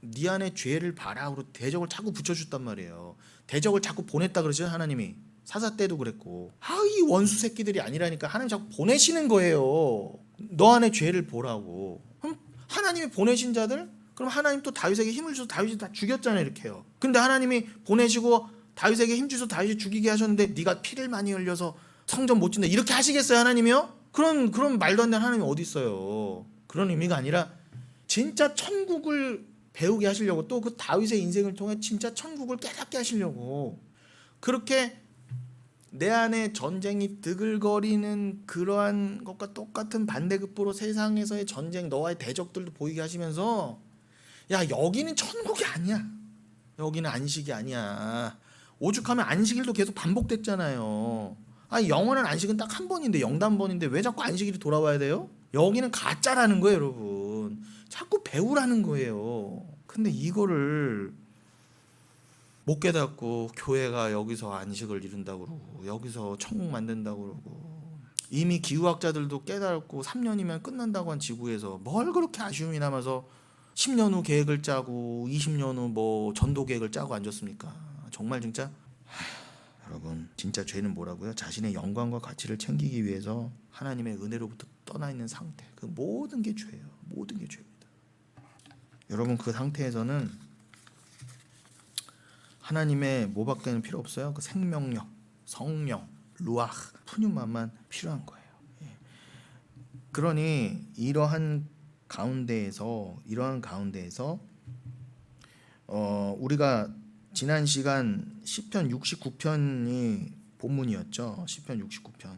네 안에 죄를 봐라 그러고 대적을 자꾸 붙여줬단 말이에요. 대적을 자꾸 보냈다 그러죠, 하나님이. 사사 때도 그랬고. 이 원수 새끼들이 아니라니까 하나님 자꾸 보내시는 거예요. 너 안에 죄를 보라고. 그럼 하나님이 보내신 자들, 그럼 하나님 또 다윗에게 힘을 줘서 다윗이 다 죽였잖아요, 이렇게요. 근데 하나님이 보내시고 다윗에게 힘 주셔서 다윗이 죽이게 하셨는데 네가 피를 많이 흘려서 성전 못 짓는다 이렇게 하시겠어요, 하나님이요? 그런 말도 안 되는 하나님이 어디 있어요? 그런 의미가 아니라 진짜 천국을 배우게 하시려고, 또 그 다윗의 인생을 통해 진짜 천국을 깨닫게 하시려고, 그렇게 내 안에 전쟁이 드글거리는 그러한 것과 똑같은 반대급부로 세상에서의 전쟁, 너와의 대적들도 보이게 하시면서, 야 여기는 천국이 아니야, 여기는 안식이 아니야. 오죽하면 안식일도 계속 반복됐잖아요. 영원한 안식은 딱 한 번인데, 영단번인데 왜 자꾸 안식일이 돌아와야 돼요? 여기는 가짜라는 거예요, 여러분. 자꾸 배우라는 거예요. 근데 이거를 못 깨닫고 교회가 여기서 안식을 이룬다고 그러고 여기서 천국 만든다고 그러고 이미 기후학자들도 깨닫고 3년이면 끝난다고 한 지구에서 뭘 그렇게 아쉬움이 남아서 10년 후 계획을 짜고 20년 후 뭐 전도 계획을 짜고 앉았습니까? 정말 진짜 여러분 진짜 죄는 뭐라고요? 자신의 영광과 가치를 챙기기 위해서 하나님의 은혜로부터 떠나 있는 상태. 그 모든 게 죄예요. 모든 게 죄입니다. 여러분 그 상태에서는 하나님의 뭐밖에는 필요 없어요. 그 생명력, 성령, 루아흐, 푸뉴마만 필요한 거예요. 그러니 이러한 가운데에서 우리가 지난 시간 시편 69편이 본문이었죠. 시편 69편.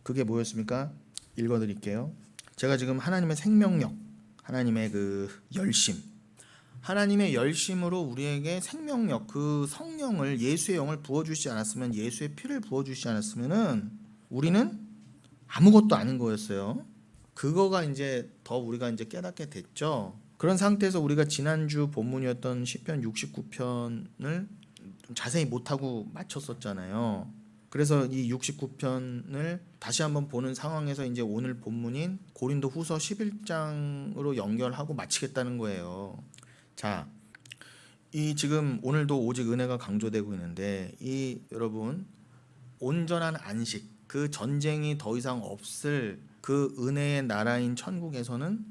그게 뭐였습니까? 읽어드릴게요. 제가 지금 하나님의 생명력, 하나님의 그 열심, 하나님의 열심으로 우리에게 생명력, 그 성령을 예수의 영을 부어주시지 않았으면, 예수의 피를 부어주시지 않았으면은 우리는 아무것도 아닌 거였어요. 그거가 이제 더 우리가 이제 깨닫게 됐죠. 그런 상태에서 우리가 지난주 본문이었던 시편 69편을 좀 자세히 못하고 마쳤었잖아요. 그래서 이 69편을 다시 한번 보는 상황에서 이제 오늘 본문인 고린도 후서 11장으로 연결하고 마치겠다는 거예요. 자, 이 지금 오늘도 오직 은혜가 강조되고 있는데 이 여러분 온전한 안식, 그 전쟁이 더 이상 없을 그 은혜의 나라인 천국에서는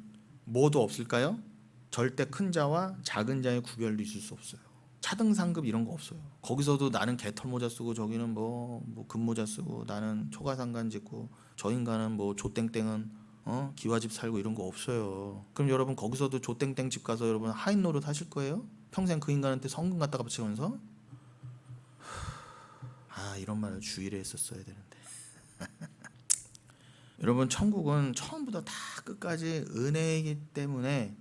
뭐도 없을까요? 절대 큰 자와 작은 자의 구별도 있을 수 없어요. 차등 상급 이런 거 없어요. 거기서도 나는 개털 모자 쓰고 저기는 뭐 금모자 쓰고 나는 초가상관 짓고 저 인간은 뭐 조땡땡은 기와집 살고 이런 거 없어요. 그럼 여러분 거기서도 조땡땡 집 가서 여러분 하인 노릇 하실 거예요? 평생 그 인간한테 성금 갖다가 바치면서 이런 말을 주일에 했었어야 되는데 여러분 천국은 처음부터 다 끝까지 은혜이기 때문에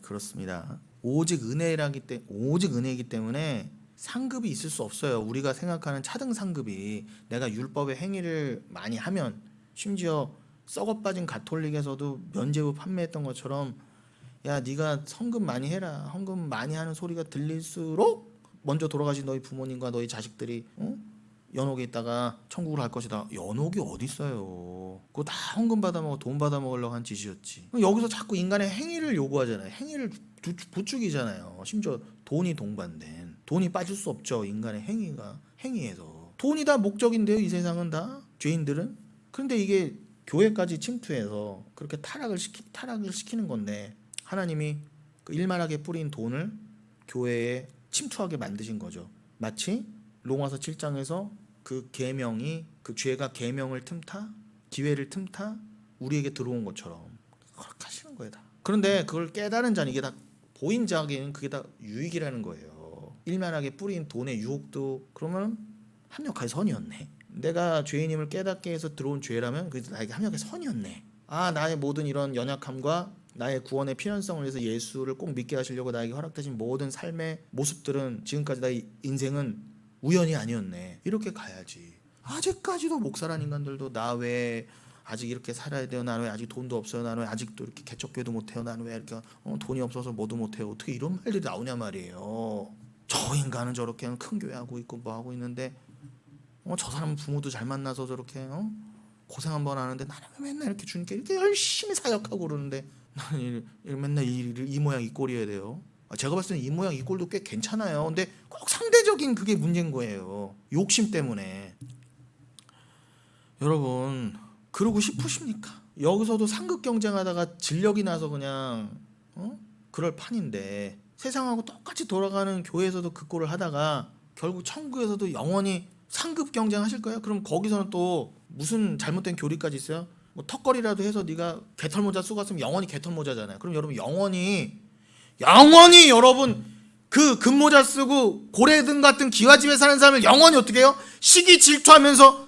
그렇습니다. 오직 은혜이기 때문에 상급이 있을 수 없어요. 우리가 생각하는 차등 상급이 내가 율법의 행위를 많이 하면 심지어 썩어 빠진 가톨릭에서도 면죄부 판매했던 것처럼 야 네가 성금 많이 해라 헌금 많이 하는 소리가 들릴수록 먼저 돌아가신 너희 부모님과 너희 자식들이 연옥에 있다가 천국을 갈 것이다. 연옥이 어디 있어요? 그거 다 헌금 받아먹어 돈 받아먹으려고 한 짓이었지. 여기서 자꾸 인간의 행위를 요구하잖아요. 행위를 부추기잖아요. 심지어 돈이 동반된 돈이 빠질 수 없죠. 인간의 행위에서 돈이 다 목적인데요. 이 세상은 다 죄인들은. 그런데 이게 교회까지 침투해서 그렇게 타락을 시키는 건데 하나님이 그 일만하게 뿌린 돈을 교회에 침투하게 만드신 거죠. 마치 로마서 7장에서 그 계명이 그 죄가 계명을 틈타 기회를 틈타 우리에게 들어온 것처럼 그렇게 하시는 거예요. 다. 그런데 그걸 깨달은 자는 이게 다 보인 자에게는 그게 다 유익이라는 거예요. 일만하게 뿌린 돈의 유혹도 그러면 합력하여 선이었네. 내가 죄인임을 깨닫게 해서 들어온 죄라면 그게 나에게 합력의 선이었네. 나의 모든 이런 연약함과 나의 구원의 필연성을 위해서 예수를 꼭 믿게 하시려고 나에게 허락되신 모든 삶의 모습들은 지금까지 나의 인생은 우연이 아니었네. 이렇게 가야지. 아직까지도 목사란 인간들도 나 왜 아직 이렇게 살아야 돼요? 나는 왜 아직 돈도 없어요? 나는 왜 아직도 이렇게 개척교회도 못해요? 나는 왜 이렇게 돈이 없어서 뭐도 못해요? 어떻게 이런 말들이 나오냐 말이에요. 저 인간은 저렇게 큰 교회 하고 있고 뭐 하고 있는데 저 사람은 부모도 잘 만나서 저렇게 고생 한번 하는데 나는 왜 맨날 이렇게 주님께 이렇게 열심히 사역하고 그러는데 나는 맨날 이 모양 이 꼴이어야 돼요. 제가 봤을 때는 이 모양 이 꼴도 꽤 괜찮아요. 근데 꼭 상대적인 그게 문제인 거예요. 욕심 때문에. 여러분 그러고 싶으십니까? 여기서도 상급 경쟁하다가 진력이 나서 그냥 그럴 판인데 세상하고 똑같이 돌아가는 교회에서도 그 꼴을 하다가 결국 천국에서도 영원히 상급 경쟁하실 거예요? 그럼 거기서는 또 무슨 잘못된 교리까지 있어요? 뭐 턱걸이라도 해서 네가 개털모자 쓰고 왔으면 영원히 개털모자잖아요. 그럼 여러분 영원히 여러분 그 금모자 쓰고 고래등 같은 기와집에 사는 사람을 영원히 어떻게 해요? 시기 질투하면서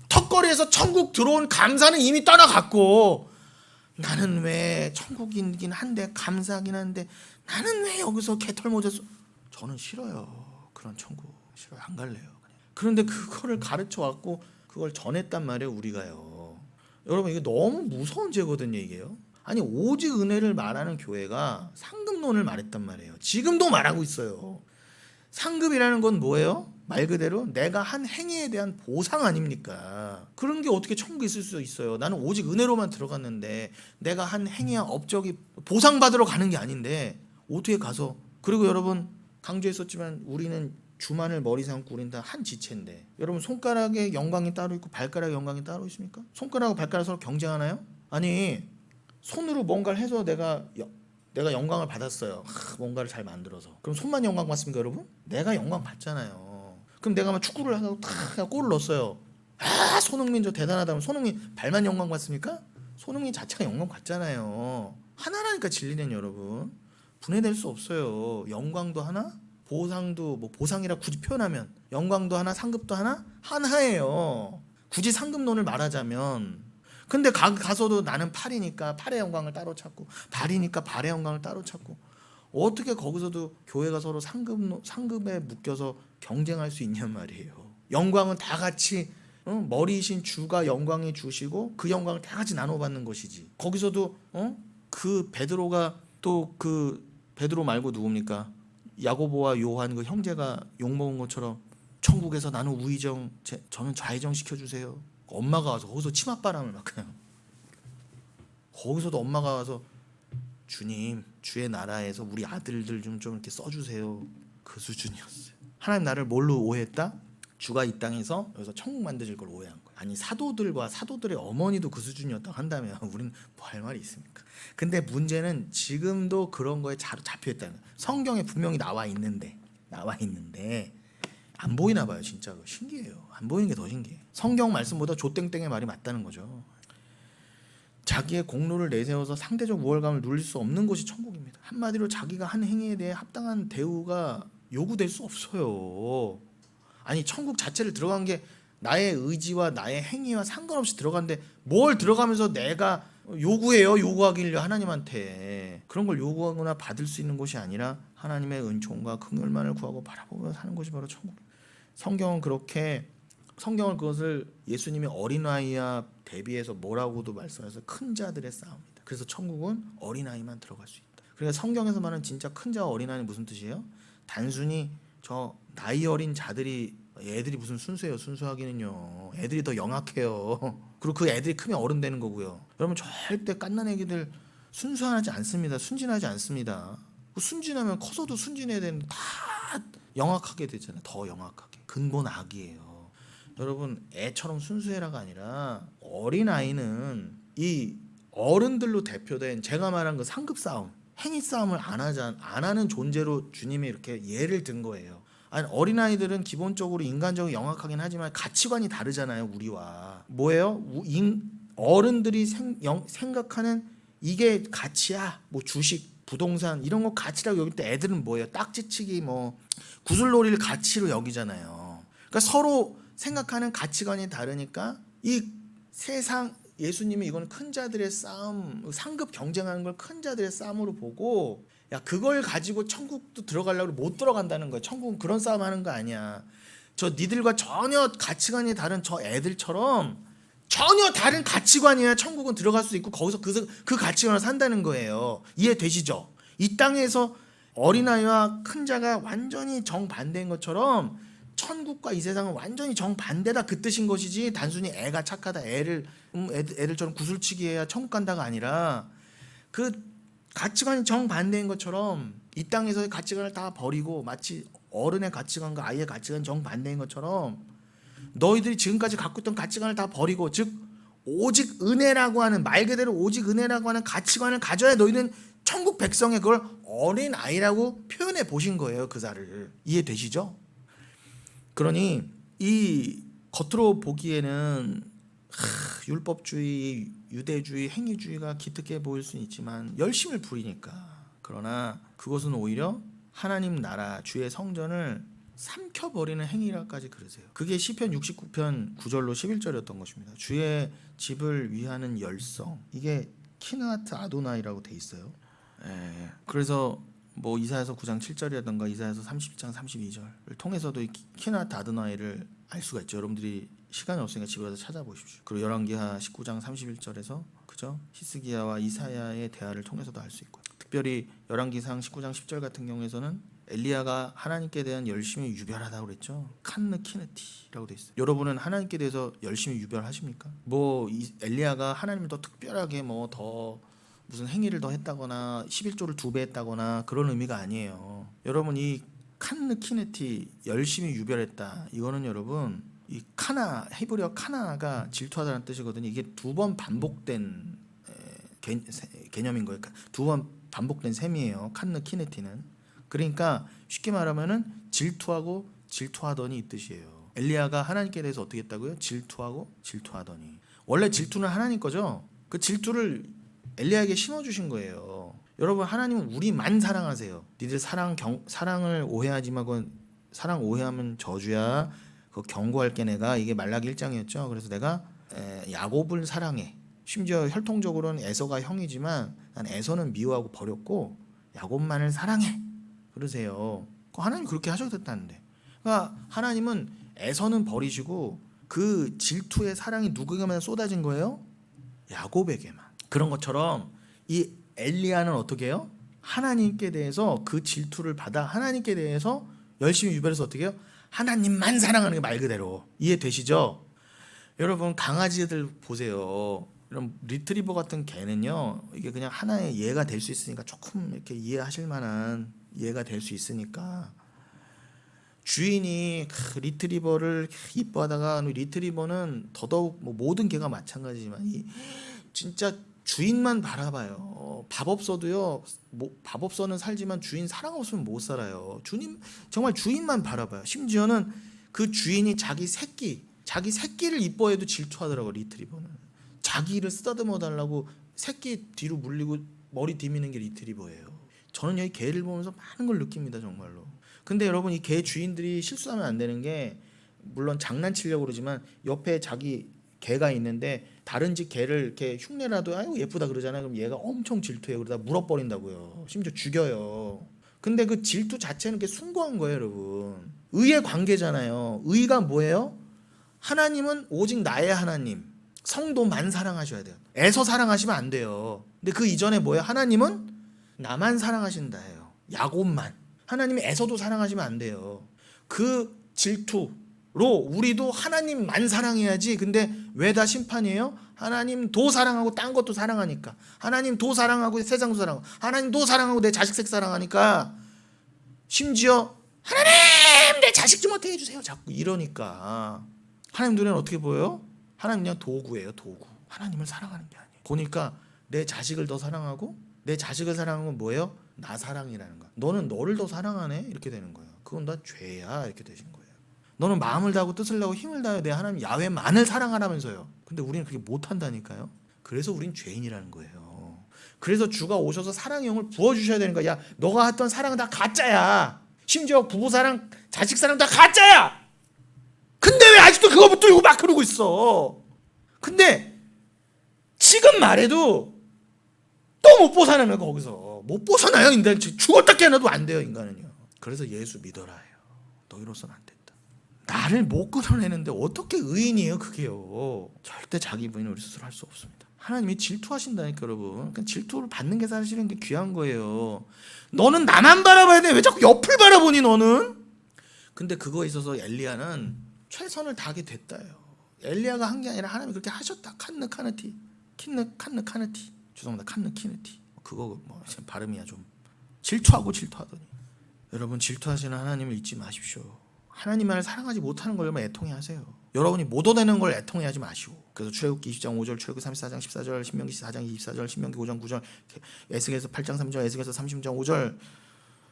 턱걸이에서 천국 들어온 감사는 이미 떠나갔고 나는 왜 천국이긴 한데 감사하긴 한데 나는 왜 여기서 개털모자 저는 싫어요. 그런 천국 싫어요. 안 갈래요. 그냥. 그런데 그거를 가르쳐 왔고 그걸 전했단 말이에요. 우리가요. 여러분 이게 너무 무서운 죄거든요. 이게요. 아니 오직 은혜를 말하는 교회가 상급론을 말했단 말이에요. 지금도 말하고 있어요. 상급이라는 건 뭐예요? 말 그대로 내가 한 행위에 대한 보상 아닙니까? 그런 게 어떻게 천국에 있을 수 있어요? 나는 오직 은혜로만 들어갔는데 내가 한 행위와 업적이 보상받으러 가는 게 아닌데 어떻게 가서. 그리고 여러분 강조했었지만 우리는 주만을 머리 삼고 우린 다 한 지체인데 여러분 손가락에 영광이 따로 있고 발가락에 영광이 따로 있습니까? 손가락과 발가락 서로 경쟁하나요? 아니 손으로 뭔가를 해서 내가 영광을 받았어요. 뭔가를 잘 만들어서. 그럼 손만 영광 받습니까, 여러분? 내가 영광 받잖아요. 그럼 내가 막 축구를 하다가 탁 골을 넣었어요. 손흥민 저 대단하다면 손흥민 발만 영광 받습니까? 손흥민 자체가 영광 받잖아요. 하나라니까 진리는 여러분. 분해될 수 없어요. 영광도 하나, 보상도 뭐 보상이라 굳이 표현하면 영광도 하나, 상급도 하나예요. 굳이 상급론을 말하자면. 근데 가서도 나는 팔이니까 팔의 영광을 따로 찾고 발이니까 발의 영광을 따로 찾고 어떻게 거기서도 교회가 서로 상급에 묶여서 경쟁할 수 있냔 말이에요. 영광은 다 같이 머리이신 주가 영광이 주시고 그 영광을 다 같이 나눠받는 것이지. 거기서도 그 베드로가 또 그 베드로 말고 누굽니까? 야고보와 요한 그 형제가 욕먹은 것처럼 천국에서 나는 우의정 저는 좌의정 시켜주세요. 엄마가 와서 거기서 치맛바람을 막 그냥 거기서도 엄마가 와서 주님 주의 나라에서 우리 아들들 좀 이렇게 써주세요. 그 수준이었어요. 하나님 나를 뭘로 오해했다? 주가 이 땅에서 여기서 천국 만드실 걸 오해한 거예요. 아니 사도들과 사도들의 어머니도 그 수준이었다고 한다면 우리는 뭐 할 말이 있습니까? 근데 문제는 지금도 그런 거에 잡혀있다는 거예요. 성경에 분명히 나와 있는데 안 보이나 봐요. 진짜 신기해요. 안 보이는 게 더 신기해. 성경 말씀보다 조땡땡의 말이 맞다는 거죠. 자기의 공로를 내세워서 상대적 우월감을 누릴 수 없는 것이 천국입니다. 한마디로 자기가 한 행위에 대해 합당한 대우가 요구될 수 없어요. 아니 천국 자체를 들어간 게 나의 의지와 나의 행위와 상관없이 들어간데 뭘 들어가면서 내가 요구하길래 하나님한테 그런 걸 요구하거나 받을 수 있는 곳이 아니라 하나님의 은총과 긍휼만을 구하고 바라보며 사는 것이 바로 천국. 성경은 그것을 예수님이 어린아이와 대비해서 뭐라고도 말씀해서 큰 자들의 싸움이다. 그래서 천국은 어린아이만 들어갈 수 있다. 그러니까 성경에서 말하는 진짜 큰 자와 어린아이는 무슨 뜻이에요? 단순히 저 나이 어린 자들이 애들이 무슨 순수해요. 순수하기는요. 애들이 더 영악해요. 그리고 그 애들이 크면 어른 되는 거고요. 여러분 절대 갓난 애기들 순수하지 않습니다. 순진하지 않습니다. 순진하면 커서도 순진해야 되는데 다 영악하게 되잖아요. 더 영악하게. 근본 악이에요. 여러분 애처럼 순수해라가 아니라 어린아이는 이 어른들로 대표된 제가 말한 그 상급 싸움, 행위 싸움을 안 하는 존재로 주님이 이렇게 예를 든 거예요. 아니 어린아이들은 기본적으로 인간적으로 영악하긴 하지만 가치관이 다르잖아요. 우리와. 뭐예요? 어른들이 생각하는 이게 가치야. 뭐 주식, 부동산 이런 거 가치라고 여길 때 애들은 뭐예요? 딱지치기 뭐 구슬놀이를 가치로 여기잖아요. 그러니까 서로 생각하는 가치관이 다르니까 이 세상 예수님이 이건 큰 자들의 싸움, 상급 경쟁하는 걸 큰 자들의 싸움으로 보고 야 그걸 가지고 천국도 들어가려고 못 들어간다는 거야. 천국은 그런 싸움 하는 거 아니야. 저 니들과 전혀 가치관이 다른 저 애들처럼 전혀 다른 가치관이야 천국은 들어갈 수 있고 거기서 그 가치관을 산다는 거예요. 이해되시죠? 이 땅에서 어린아이와 큰 자가 완전히 정반대인 것처럼 천국과 이 세상은 완전히 정반대다 그 뜻인 것이지 단순히 애가 착하다 애들처럼 구슬치기 해야 천국 간다가 아니라 그 가치관이 정반대인 것처럼 이 땅에서의 가치관을 다 버리고 마치 어른의 가치관과 아이의 가치관이 정반대인 것처럼 너희들이 지금까지 갖고 있던 가치관을 다 버리고 즉 오직 은혜라고 하는 말 그대로 오직 은혜라고 하는 가치관을 가져야 너희는 천국 백성의 그걸 어린아이라고 표현해 보신 거예요. 그 자를. 이해되시죠? 그러니 이 겉으로 보기에는 율법주의, 유대주의, 행위주의가 기특해 보일 수는 있지만 열심을 부리니까 그러나 그것은 오히려 하나님 나라 주의 성전을 삼켜버리는 행위라까지 그러세요. 그게 시편 69편 9절로 11절이었던 것입니다. 주의 집을 위하는 열성 이게 키느하트 아도나이라고 돼 있어요. 그래서 뭐 이사야서 9장 7절이라든가 이사야서 31장 32절을 통해서도 이 키느하트 아도나이를 알 수가 있죠. 여러분들이 시간이 없으니까 집에 가서 찾아보십시오. 그리고 열왕기하 19장 31절에서 그죠? 히스기야와 이사야의 대화를 통해서도 알 수 있고요. 특별히 열왕기상 19장 10절 같은 경우에서는 엘리야가 하나님께 대한 열심히 유별하다고 그랬죠. 칸느 키네티라고 돼 있어요. 여러분은 하나님께 대해서 열심히 유별하십니까? 뭐 엘리야가 하나님을 더 특별하게 뭐 더 무슨 행위를 더 했다거나 11조를 2배 했다거나 그런 의미가 아니에요. 여러분 이 칸느 키네티 열심히 유별했다. 이거는 여러분 이 카나 히브리어 카나가 질투하다는 뜻이거든요. 이게 2번 반복된 개념인 거예요. 2번 반복된 셈이에요. 칸느 키네티는. 그러니까 쉽게 말하면은 질투하고 질투하더니 이 뜻이에요. 엘리야가 하나님께 대해서 어떻게 했다고요? 질투하고 질투하더니. 원래 질투는 하나님 거죠. 그 질투를 엘리야에게 심어주신 거예요. 여러분 하나님은 우리만 사랑하세요. 니들 사랑을 오해하지 말고 사랑 오해하면 저주야. 그거 경고할게 내가. 이게 말라기 1장이었죠. 그래서 내가 야곱을 사랑해. 심지어 혈통적으로는 에서가 형이지만 난 에서는 미워하고 버렸고 야곱만을 사랑해. 그러세요. 하나님 그렇게 하셔도 됐다는데. 그러니까 하나님은 에서는 버리시고 그 질투의 사랑이 누구에게만 쏟아진 거예요? 야곱에게만. 그런 것처럼 이 엘리야는 어떻게 해요? 하나님께 대해서 그 질투를 받아 하나님께 대해서 열심히 유별해서 어떻게 해요? 하나님만 사랑하는 게 말 그대로. 이해되시죠? 여러분 강아지들 보세요. 이런 리트리버 같은 개는요. 이게 그냥 하나의 예가 될 수 있으니까 조금 이렇게 이해하실 만한 예가 될 수 있으니까 주인이 리트리버를 이뻐하다가 리트리버는 더더욱 뭐 모든 개가 마찬가지지만 진짜 주인만 바라봐요. 밥 없어도요. 밥 없어는 살지만 주인 사랑 없으면 못 살아요. 주님 정말 주인만 바라봐요. 심지어는 그 주인이 자기 새끼를 이뻐해도 질투하더라고. 리트리버는 자기를 쓰다듬어 달라고 새끼 뒤로 물리고 머리 디미는 게 리트리버예요. 저는 여기 개를 보면서 많은 걸 느낍니다. 정말로. 근데 여러분 이 개 주인들이 실수하면 안 되는 게 물론 장난치려고 그러지만 옆에 자기 개가 있는데 다른 집 개를 이렇게 흉내라도 아유 예쁘다 그러잖아요. 그럼 얘가 엄청 질투해요. 그러다 물어버린다고요. 심지어 죽여요. 근데 그 질투 자체는 게 숭고한 거예요, 여러분. 의의 관계잖아요. 의가 뭐예요? 하나님은 오직 나의 하나님. 성도만 사랑하셔야 돼요. 애서 사랑하시면 안 돼요. 근데 그 이전에 뭐예요? 하나님은 나만 사랑하신다예요. 야곱만. 하나님이 애서도 사랑하시면 안 돼요. 그 질투로 우리도 하나님만 사랑해야지. 근데 왜 다 심판이에요? 하나님도 사랑하고 딴 것도 사랑하니까. 하나님도 사랑하고 세상도 사랑하고 하나님도 사랑하고 내 자식 색 사랑하니까 심지어 하나님 내 자식 좀 어떻게 해주세요 자꾸 이러니까 하나님 눈에는 어떻게 보여요? 하나님 그냥 도구예요. 도구. 하나님을 사랑하는 게 아니에요. 보니까 내 자식을 더 사랑하고 내 자식을 사랑하는 건 뭐예요? 나 사랑이라는 거야. 너는 너를 더 사랑하네? 이렇게 되는 거예요. 그건 다 죄야. 이렇게 되신 거예요. 너는 마음을 다하고 뜻을 다하고 힘을 다해 내 하나님 야훼만을 사랑하라면서요. 근데 우리는 그렇게 못한다니까요. 그래서 우린 죄인이라는 거예요. 그래서 주가 오셔서 사랑의 영을 부어주셔야 되는 거야. 야, 너가 했던 사랑은 다 가짜야. 심지어 부부 사랑, 자식 사랑 다 가짜야. 근데 왜 아직도 그거 붙들고 막 그러고 있어. 근데 지금 말해도 또 못 벗어나면 거기서 못 벗어나요. 인간 죽었다 깨어나도 안 돼요. 인간은요. 그래서 예수 믿어라 해요. 너희로서는 안 된다. 나를 못 끊어내는데 어떻게 의인이에요 그게요. 절대 자기 부인을 우리 스스로 할 수 없습니다. 하나님이 질투하신다니까 여러분. 그러니까 질투를 받는 게 사실은 게 귀한 거예요. 너는 나만 바라봐야 돼. 왜 자꾸 옆을 바라보니 너는? 근데 그거에 있어서 엘리야는 최선을 다하게 됐다요. 엘리야가 한 게 아니라 하나님이 그렇게 하셨다. 칸느 카느티 죄송합니다. 칸느 키느티 그거 뭐 발음이야 좀. 질투하고 질투하더니. 여러분 질투하시는 하나님을 잊지 마십시오. 하나님만을 사랑하지 못하는 걸 애통해하세요. 여러분이 못 얻어내는 걸 애통해하지 마시고. 그래서 출애굽기 20장 5절, 출애굽기 34장 14절, 신명기 4장 24절, 신명기 5장 9절, 에스겔서 8장 3절, 에스겔서 30장 5절,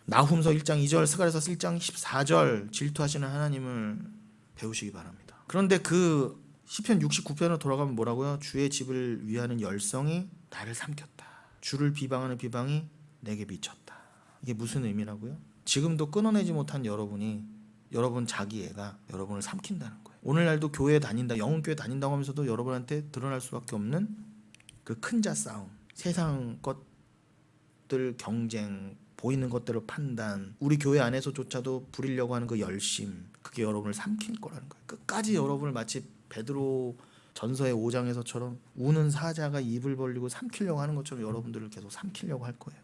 나훔서 1장 2절, 스가랴서 1장 14절 질투하시는 하나님을 배우시기 바랍니다. 그런데 그 시편 69편으로 돌아가면 뭐라고요? 주의 집을 위하는 열성이 나를 삼켰다. 주를 비방하는 비방이 내게 미쳤다. 이게 무슨 의미라고요? 지금도 끊어내지 못한 여러분이 여러분 자기 애가 여러분을 삼킨다는 거예요. 오늘날도 교회 다닌다, 영혼교회 다닌다고 하면서도 여러분한테 드러날 수밖에 없는 그 큰 자 싸움, 세상 것들 경쟁, 보이는 것들을 판단, 우리 교회 안에서조차도 부리려고 하는 그 열심, 그게 여러분을 삼킬 거라는 거예요. 끝까지 여러분을 마치 베드로 전서의 5장에서처럼 우는 사자가 입을 벌리고 삼키려고 하는 것처럼 여러분들을 계속 삼키려고 할 거예요.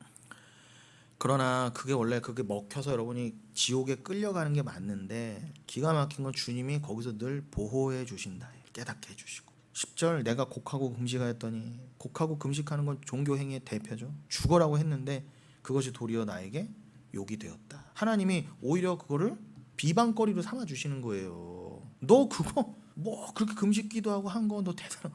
그러나 그게 원래 그게 먹혀서 여러분이 지옥에 끌려가는 게 맞는데, 기가 막힌 건 주님이 거기서 늘 보호해 주신다, 깨닫게 해주시고. 10절, 내가 곡하고 금식하였더니, 곡하고 금식하는 건 종교 행위의 대표죠. 죽어라고 했는데 그것이 도리어 나에게 욕이 되었다. 하나님이 오히려 그거를 비방거리로 삼아 주시는 거예요. 너 그거 뭐 그렇게 금식 기도하고 한 거 너 대단한,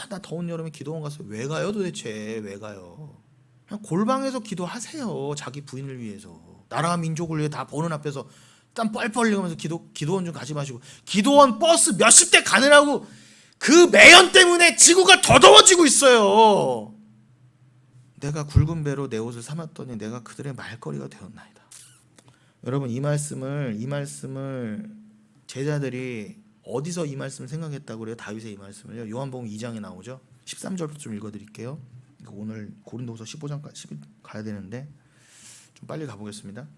나 더운 여름에 기도원 갔어요. 왜 가요 도대체? 왜 가요? 그냥 골방에서 기도하세요. 자기 부인을 위해서, 나라와 민족을 위해. 다 보는 앞에서 땀 뻘뻘 흘리면서 기도원 좀 가지 마시고, 기도원 버스 몇십 대 가느라고 그 매연 때문에 지구가 더 더워지고 있어요. 내가 굵은 배로 내 옷을 삼았더니 내가 그들의 말거리가 되었나이다. 여러분, 이 말씀을 제자들이 어디서 이 말씀을 생각했다고 그래요? 다윗의 이 말씀을요. 요한복음 2장에 나오죠. 13절부터 좀 읽어드릴게요. 오늘 고린도후서 15장까지 10일 가야 되는데 좀 빨리 가보겠습니다.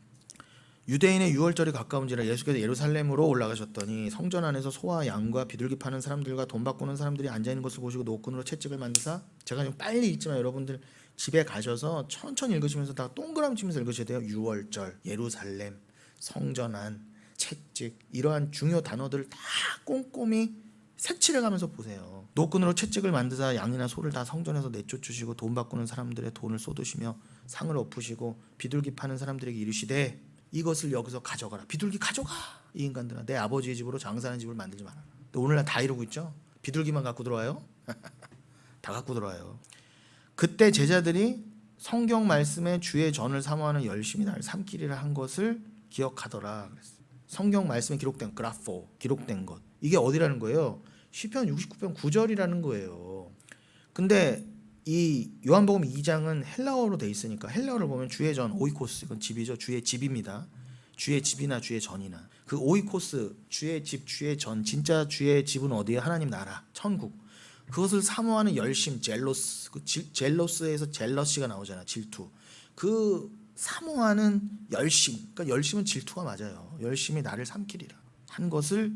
유대인의 유월절이 가까운지라 예수께서 예루살렘으로 올라가셨더니 성전 안에서 소와 양과 비둘기 파는 사람들과 돈 바꾸는 사람들이 앉아있는 것을 보시고 노끈으로 채찍을 만드사, 제가 좀 빨리 읽지만 여러분들 집에 가셔서 천천히 읽으시면서 다 동그라미 치면서 읽으셔야 돼요. 유월절, 예루살렘, 성전 안, 채찍, 이러한 중요 단어들을 다 꼼꼼히 색칠해가면서 보세요. 노끈으로 채찍을 만드사 양이나 소를 다 성전에서 내쫓으시고 돈 바꾸는 사람들의 돈을 쏟으시며 상을 엎으시고 비둘기 파는 사람들에게 이르시되 이것을 여기서 가져가라. 비둘기 가져가. 이 인간들아, 내 아버지의 집으로 장사하는 집을 만들지 마라. 오늘날 다 이러고 있죠. 비둘기만 갖고 들어와요. 다 갖고 들어와요. 그때 제자들이 성경 말씀에 주의 전을 사모하는 열심히 나를 삼키리라 한 것을 기억하더라 그랬어요. 성경 말씀에 기록된 그라포, 기록된 것, 이게 어디라는 거예요? 시편 69편 9절이라는 거예요. 근데 이 요한복음 2장은 헬라어로 돼 있으니까 헬라어를 보면 주의 전, 오이코스, 이건 집이죠. 주의 집입니다. 주의 집이나 주의 전이나, 그 오이코스, 주의 집, 주의 전, 진짜 주의 집은 어디에? 하나님 나라, 천국. 그것을 사모하는 열심, 젤로스, 젤로스에서 젤러시가 나오잖아, 질투. 그 사모하는 열심, 그러니까 열심은 질투가 맞아요. 열심히 나를 삼키리라 한 것을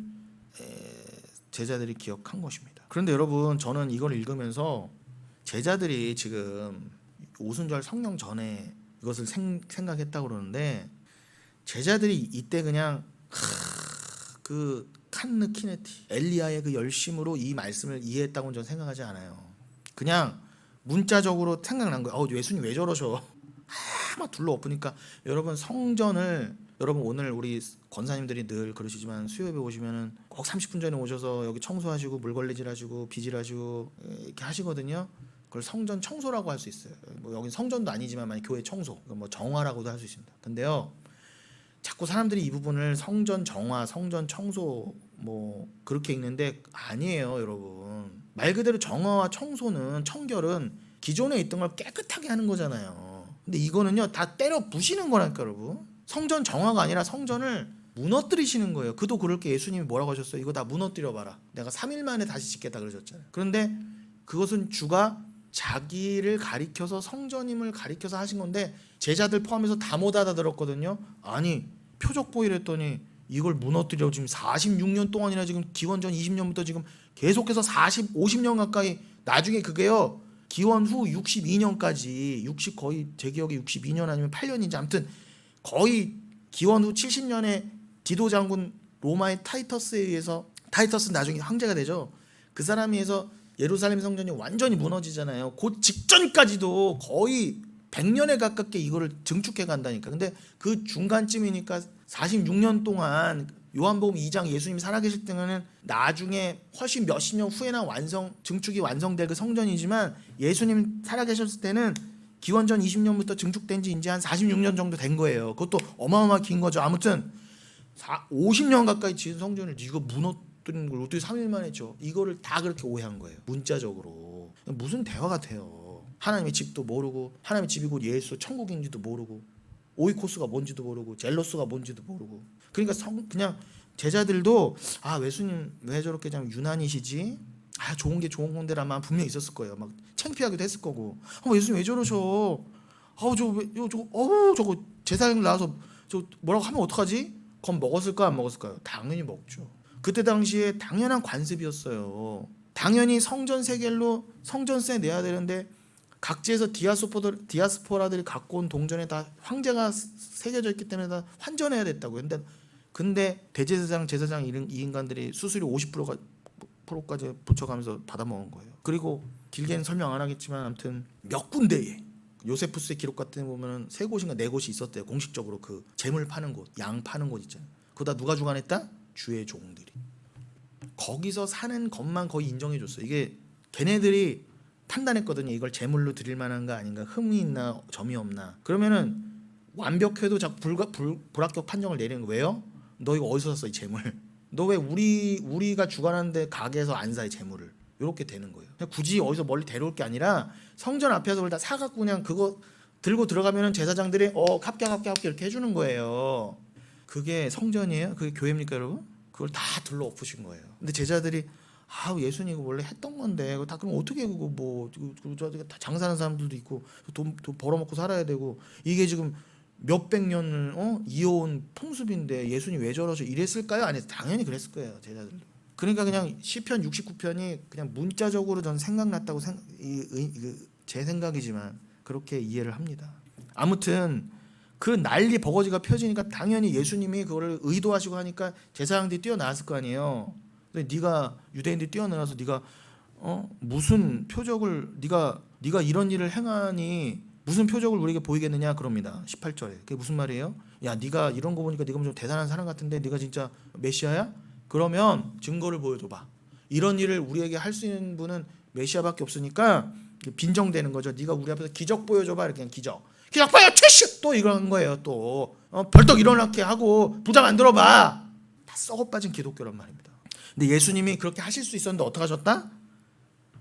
제자들이 기억한 것입니다. 그런데 여러분, 저는 이걸 읽으면서 제자들이 지금 오순절 성령 전에 이것을 생각했다고 그러는데, 제자들이 이때 그냥 그 칸느 키네티, 엘리야의 그 열심으로 이 말씀을 이해했다고는 저는 생각하지 않아요. 그냥 문자적으로 생각난 거예요. 예수님 왜 저러셔? 막 둘러엎으니까. 여러분, 성전을, 여러분 오늘 우리 권사님들이 늘 그러시지만 수요예배 오시면은 꼭 30분 전에 오셔서 여기 청소하시고 물걸레질하시고 비질하시고 이렇게 하시거든요. 그걸 성전 청소라고 할 수 있어요. 뭐 여기 성전도 아니지만 만약 교회 청소, 뭐 정화라고도 할 수 있습니다. 근데요, 자꾸 사람들이 이 부분을 성전 정화, 성전 청소 뭐 그렇게 읽는데 아니에요, 여러분. 말 그대로 정화와 청소는, 청결은 기존에 있던 걸 깨끗하게 하는 거잖아요. 근데 이거는요, 다 때려 부시는 거라니까, 여러분. 성전 정화가 아니라 성전을 무너뜨리시는 거예요. 그도 그럴 게 예수님이 뭐라고 하셨어요? 이거 다 무너뜨려 봐라. 내가 3일 만에 다시 짓겠다 그러셨잖아요. 그런데 그것은 주가 자기를 가리켜서, 성전임을 가리켜서 하신 건데 제자들 포함해서 다 못 알아들었거든요. 아니, 표적 보이랬더니 이걸 무너뜨려 지금 46년 동안이나, 지금 기원 전 20년부터 지금 계속해서 50년 가까이, 나중에 그게요 기원 후 62년까지, 거의 제 기억에 62년 아니면 8년인지 아무튼 거의 기원 후 70년에 디도 장군 로마의 타이터스에 의해서, 타이터스 나중에 황제가 되죠. 그 사람에 의해서 예루살렘 성전이 완전히 무너지잖아요. 그 직전까지도 거의 100년에 가깝게 이거를 증축해 간다니까. 근데 그 중간쯤이니까 46년 동안, 요한복음 2장 예수님이 살아계실 때는 나중에 훨씬 몇십 년 후에나 증축이 완성될 그 성전이지만, 예수님 살아계셨을 때는 기원 전 20년부터 증축된 지 이제 한 46년 정도 된 거예요. 그것도 어마어마하게 긴 거죠. 아무튼 50년 가까이 지은 성전을 이거 무너뜨리는 걸 어떻게 3일 만에 했죠? 이거를 다 그렇게 오해한 거예요, 문자적으로. 무슨 대화가 돼요? 하나님의 집도 모르고, 하나님의 집이 곧 예수 천국인지도 모르고, 오이코스가 뭔지도 모르고, 젤로스가 뭔지도 모르고. 그러니까 그냥 제자들도 예수님 왜 저렇게 좀 유난이시지? 좋은 게 좋은 건데라만 분명히 있었을 거예요. 막 창피하기도 했을 거고. 예수님 왜 저러셔? 저거 제사장 나와서 저 뭐라고 하면 어떡하지? 그럼 먹었을까 안 먹었을까요? 당연히 먹죠. 그때 당시에 당연한 관습이었어요. 당연히 성전 세겔로 성전세 내야 되는데 각지에서 디아스포라들이 갖고 온 동전에 다 황제가 새겨져 있기 때문에 다 환전해야 됐다고요. 근데 대제사장, 제사장 이 인간들이 수수료 50%까지 붙여가면서 받아먹은 거예요. 그리고 길게는 설명 안 하겠지만 아무튼 몇 군데에 요세푸스의 기록 같은 데 보면은 세 곳인가 네 곳이 있었대요. 공식적으로 그 재물 파는 곳, 양 파는 곳 있잖아요. 그거 다 누가 주관했다? 주의 종들이. 거기서 사는 것만 거의 인정해 줬어요. 이게 걔네들이 판단했거든요. 이걸 제물로 드릴 만한가 아닌가, 흠이 있나 점이 없나. 그러면은 완벽해도 자꾸 불합격 판정을 내리는 거예요. 왜요? 너 이거 어디서 샀어 이 재물? 너 왜 우리가 주관하는데 가게에서 안 사 이 재물을? 이렇게 되는 거예요. 그냥 굳이 어디서 멀리 데려올 게 아니라 성전 앞에서 그걸 다 사갖고 그냥 그거 들고 들어가면은 제사장들이 합격 이렇게 해주는 거예요. 그게 성전이에요? 그게 교회입니까 여러분? 그걸 다 들러 엎으신 거예요. 근데 제자들이 예수님 이거 원래 했던 건데 그거 다 그럼 어떻게 그거 뭐 다 장사하는 사람들도 있고 돈 벌어먹고 살아야 되고 이게 지금 몇백 년을 이어온 풍습인데 예수님 왜 저러셔 이랬을까요? 아니 당연히 그랬을 거예요 제자들도. 그러니까 그냥 시편 69편이 그냥 문자적으로 전 생각났다고 제 생각이지만 그렇게 이해를 합니다. 아무튼 그 난리 버거지가 펴지니까 당연히 예수님이 그거를 의도하시고 하니까 제사장들이 뛰어나왔을 거 아니에요. 근데 네가 유대인들이 뛰어나와서 네가 무슨 표적을 네가 이런 일을 행하니 무슨 표적을 우리에게 보이겠느냐 그럽니다. 18절에. 그게 무슨 말이에요? 야 네가 이런 거 보니까 네가 좀 대단한 사람 같은데 네가 진짜 메시아야? 그러면 증거를 보여줘봐. 이런 일을 우리에게 할 수 있는 분은 메시아밖에 없으니까 빈정되는 거죠. 네가 우리 앞에서 기적 보여줘봐. 이렇게 기적 보여 최슈 또 이런 거예요. 또 벌떡 일어나게 하고 부자 만들어봐. 다 썩어빠진 기독교란 말입니다. 근데 예수님이 그렇게 하실 수 있었는데 어떻게 하셨다?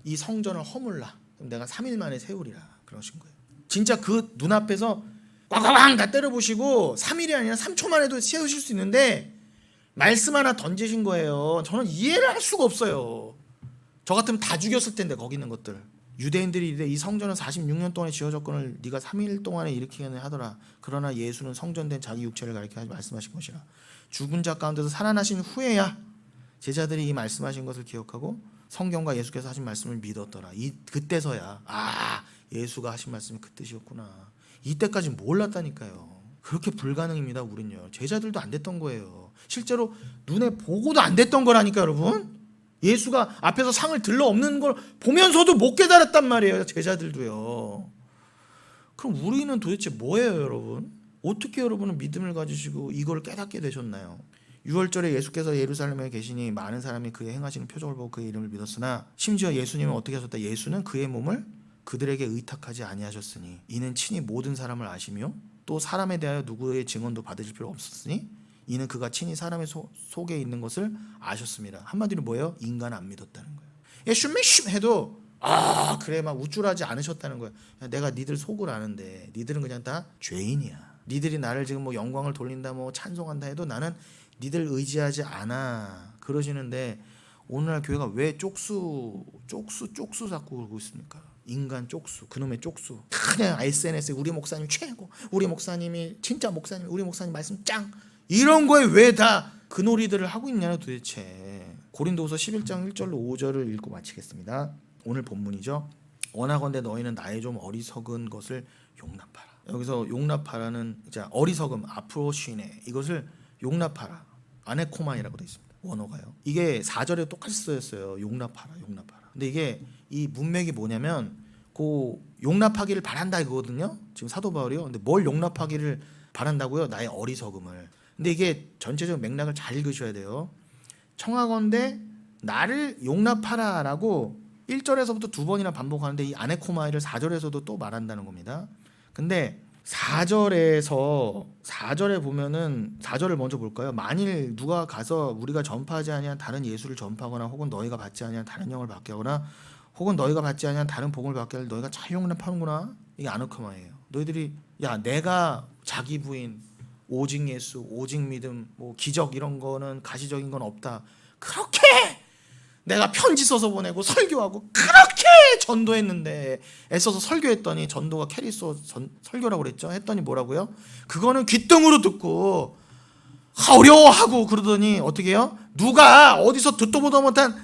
이 성전을 허물라. 그럼 내가 3일 만에 세우리라. 그러신 거예요. 진짜 그 눈앞에서 꽝꽝꽝 다 때려보시고 3일이 아니라 3초 만에도 세우실 수 있는데 말씀 하나 던지신 거예요. 저는 이해를 할 수가 없어요. 저 같으면 다 죽였을 텐데 거기 있는 것들. 유대인들이 이래 이 성전은 46년 동안에 지어졌거늘 네가 3일 동안에 일으키겠느냐 하더라. 그러나 예수는 성전된 자기 육체를 가리켜 말씀하신 것이라. 죽은 자 가운데서 살아나신 후에야 제자들이 이 말씀하신 것을 기억하고 성경과 예수께서 하신 말씀을 믿었더라. 그때서야 예수가 하신 말씀이 그 뜻이었구나. 이때까지 몰랐다니까요. 그렇게 불가능입니다. 우린요. 제자들도 안 됐던 거예요. 실제로 눈에 보고도 안 됐던 거라니까 여러분. 예수가 앞에서 상을 들러 없는 걸 보면서도 못 깨달았단 말이에요. 제자들도요. 그럼 우리는 도대체 뭐예요 여러분? 어떻게 여러분은 믿음을 가지시고 이걸 깨닫게 되셨나요? 6월절에 예수께서 예루살렘에 계시니 많은 사람이 그의 행하시는 표적을 보고 그의 이름을 믿었으나 심지어 예수님은 어떻게 하셨다? 예수는 그의 몸을 그들에게 의탁하지 아니하셨으니 이는 친히 모든 사람을 아시며 또 사람에 대하여 누구의 증언도 받으실 필요 없었으니 이는 그가 친히 사람의 속에 있는 것을 아셨습니다. 한마디로 뭐예요? 인간 안 믿었다는 거예요. 예수님 해도 그래 막 우쭐하지 않으셨다는 거예요. 내가 니들 속을 아는데 니들은 그냥 다 죄인이야. 니들이 나를 지금 뭐 영광을 돌린다 뭐 찬송한다 해도 나는 니들 의지하지 않아. 그러시는데 오늘날 교회가 왜 쪽수 자꾸 그러고 있습니까? 인간 쪽수, 그놈의 쪽수. 그냥 SNS에 우리 목사님 최고, 우리 목사님이 진짜 목사님, 우리 목사님 말씀 짱, 이런 거에 왜 다 그 놀이들을 하고 있냐요 도대체. 고린도후서 11장 1절로 5절을 읽고 마치겠습니다. 오늘 본문이죠. 원하건대 너희는 나의 좀 어리석은 것을 용납하라. 여기서 용납하라는 이제 어리석음, 아프로시네, 이것을 용납하라. 아네코만이라고 되어 있습니다. 원어가요. 이게 4절에 똑같이 쓰였어요. 용납하라. 근데 이게 이 문맥이 뭐냐면 그 용납하기를 바란다 이거거든요. 지금 사도 바울이요. 근데 뭘 용납하기를 바란다고요? 나의 어리석음을. 근데 이게 전체적 맥락을 잘 읽으셔야 돼요. 청하건대 나를 용납하라라고 1절에서부터 두 번이나 반복하는데 이 아네코마이를 4절에서도 또 말한다는 겁니다. 근데 4절에 보면은 4절을 먼저 볼까요? 만일 누가 가서 우리가 전파하지 아니한 다른 예수를 전파하거나 혹은 너희가 받지 아니한 다른 영을 받게 하거나 혹은 너희가 받지 아니한 다른 복을 받게 하려 너희가 잘 용납하는구나. 이게 아네코마예요. 너희들이 내가 자기 부인, 오직 예수, 오직 믿음, 뭐 기적 이런 거는 가시적인 건 없다. 그렇게 내가 편지 써서 보내고 설교하고 그렇게 전도했는데 애써서 설교했더니 전도가 캐리소 설교라고 그랬죠. 했더니 뭐라고요? 그거는 귓등으로 듣고 어려워하고 그러더니 어떻게 해요? 누가 어디서 듣도 보도 못한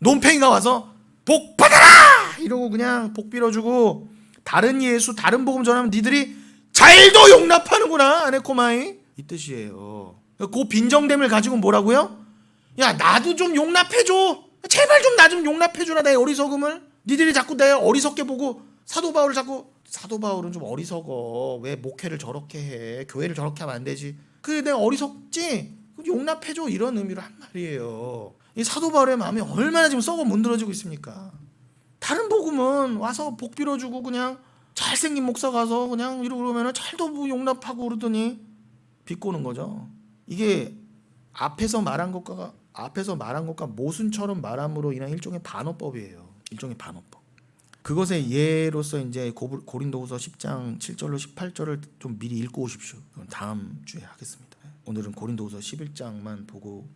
논팽이가 와서 복 받아라! 이러고 그냥 복 빌어주고 다른 예수 다른 복음 전하면 니들이 잘도 용납하는구나 아네코마이 이 뜻이에요. 그 빈정됨을 가지고 뭐라고요? 야 나도 좀 용납해줘. 제발 좀 나 좀 용납해주라 내 어리석음을. 니들이 자꾸 내 어리석게 보고 사도 바울은 좀 어리석어. 왜 목회를 저렇게 해? 교회를 저렇게 하면 안 되지. 그래 내가 어리석지? 용납해줘 이런 의미로 한 말이에요. 이 사도 바울의 마음이 얼마나 지금 썩어 문드러지고 있습니까? 다른 복음은 와서 복 빌어주고 그냥 잘생긴 목사 가서 그냥 이러고 그러면 잘도 뭐 용납하고 그러더니 비꼬는 거죠. 이게 앞에서 말한 것과 모순처럼 말함으로 인한 일종의 반어법이에요. 일종의 반어법. 그것의 예로서 이제 고린도후서 10장 7절로 18절을 좀 미리 읽고 오십시오. 그건 다음 주에 하겠습니다. 오늘은 고린도후서 11장만 보고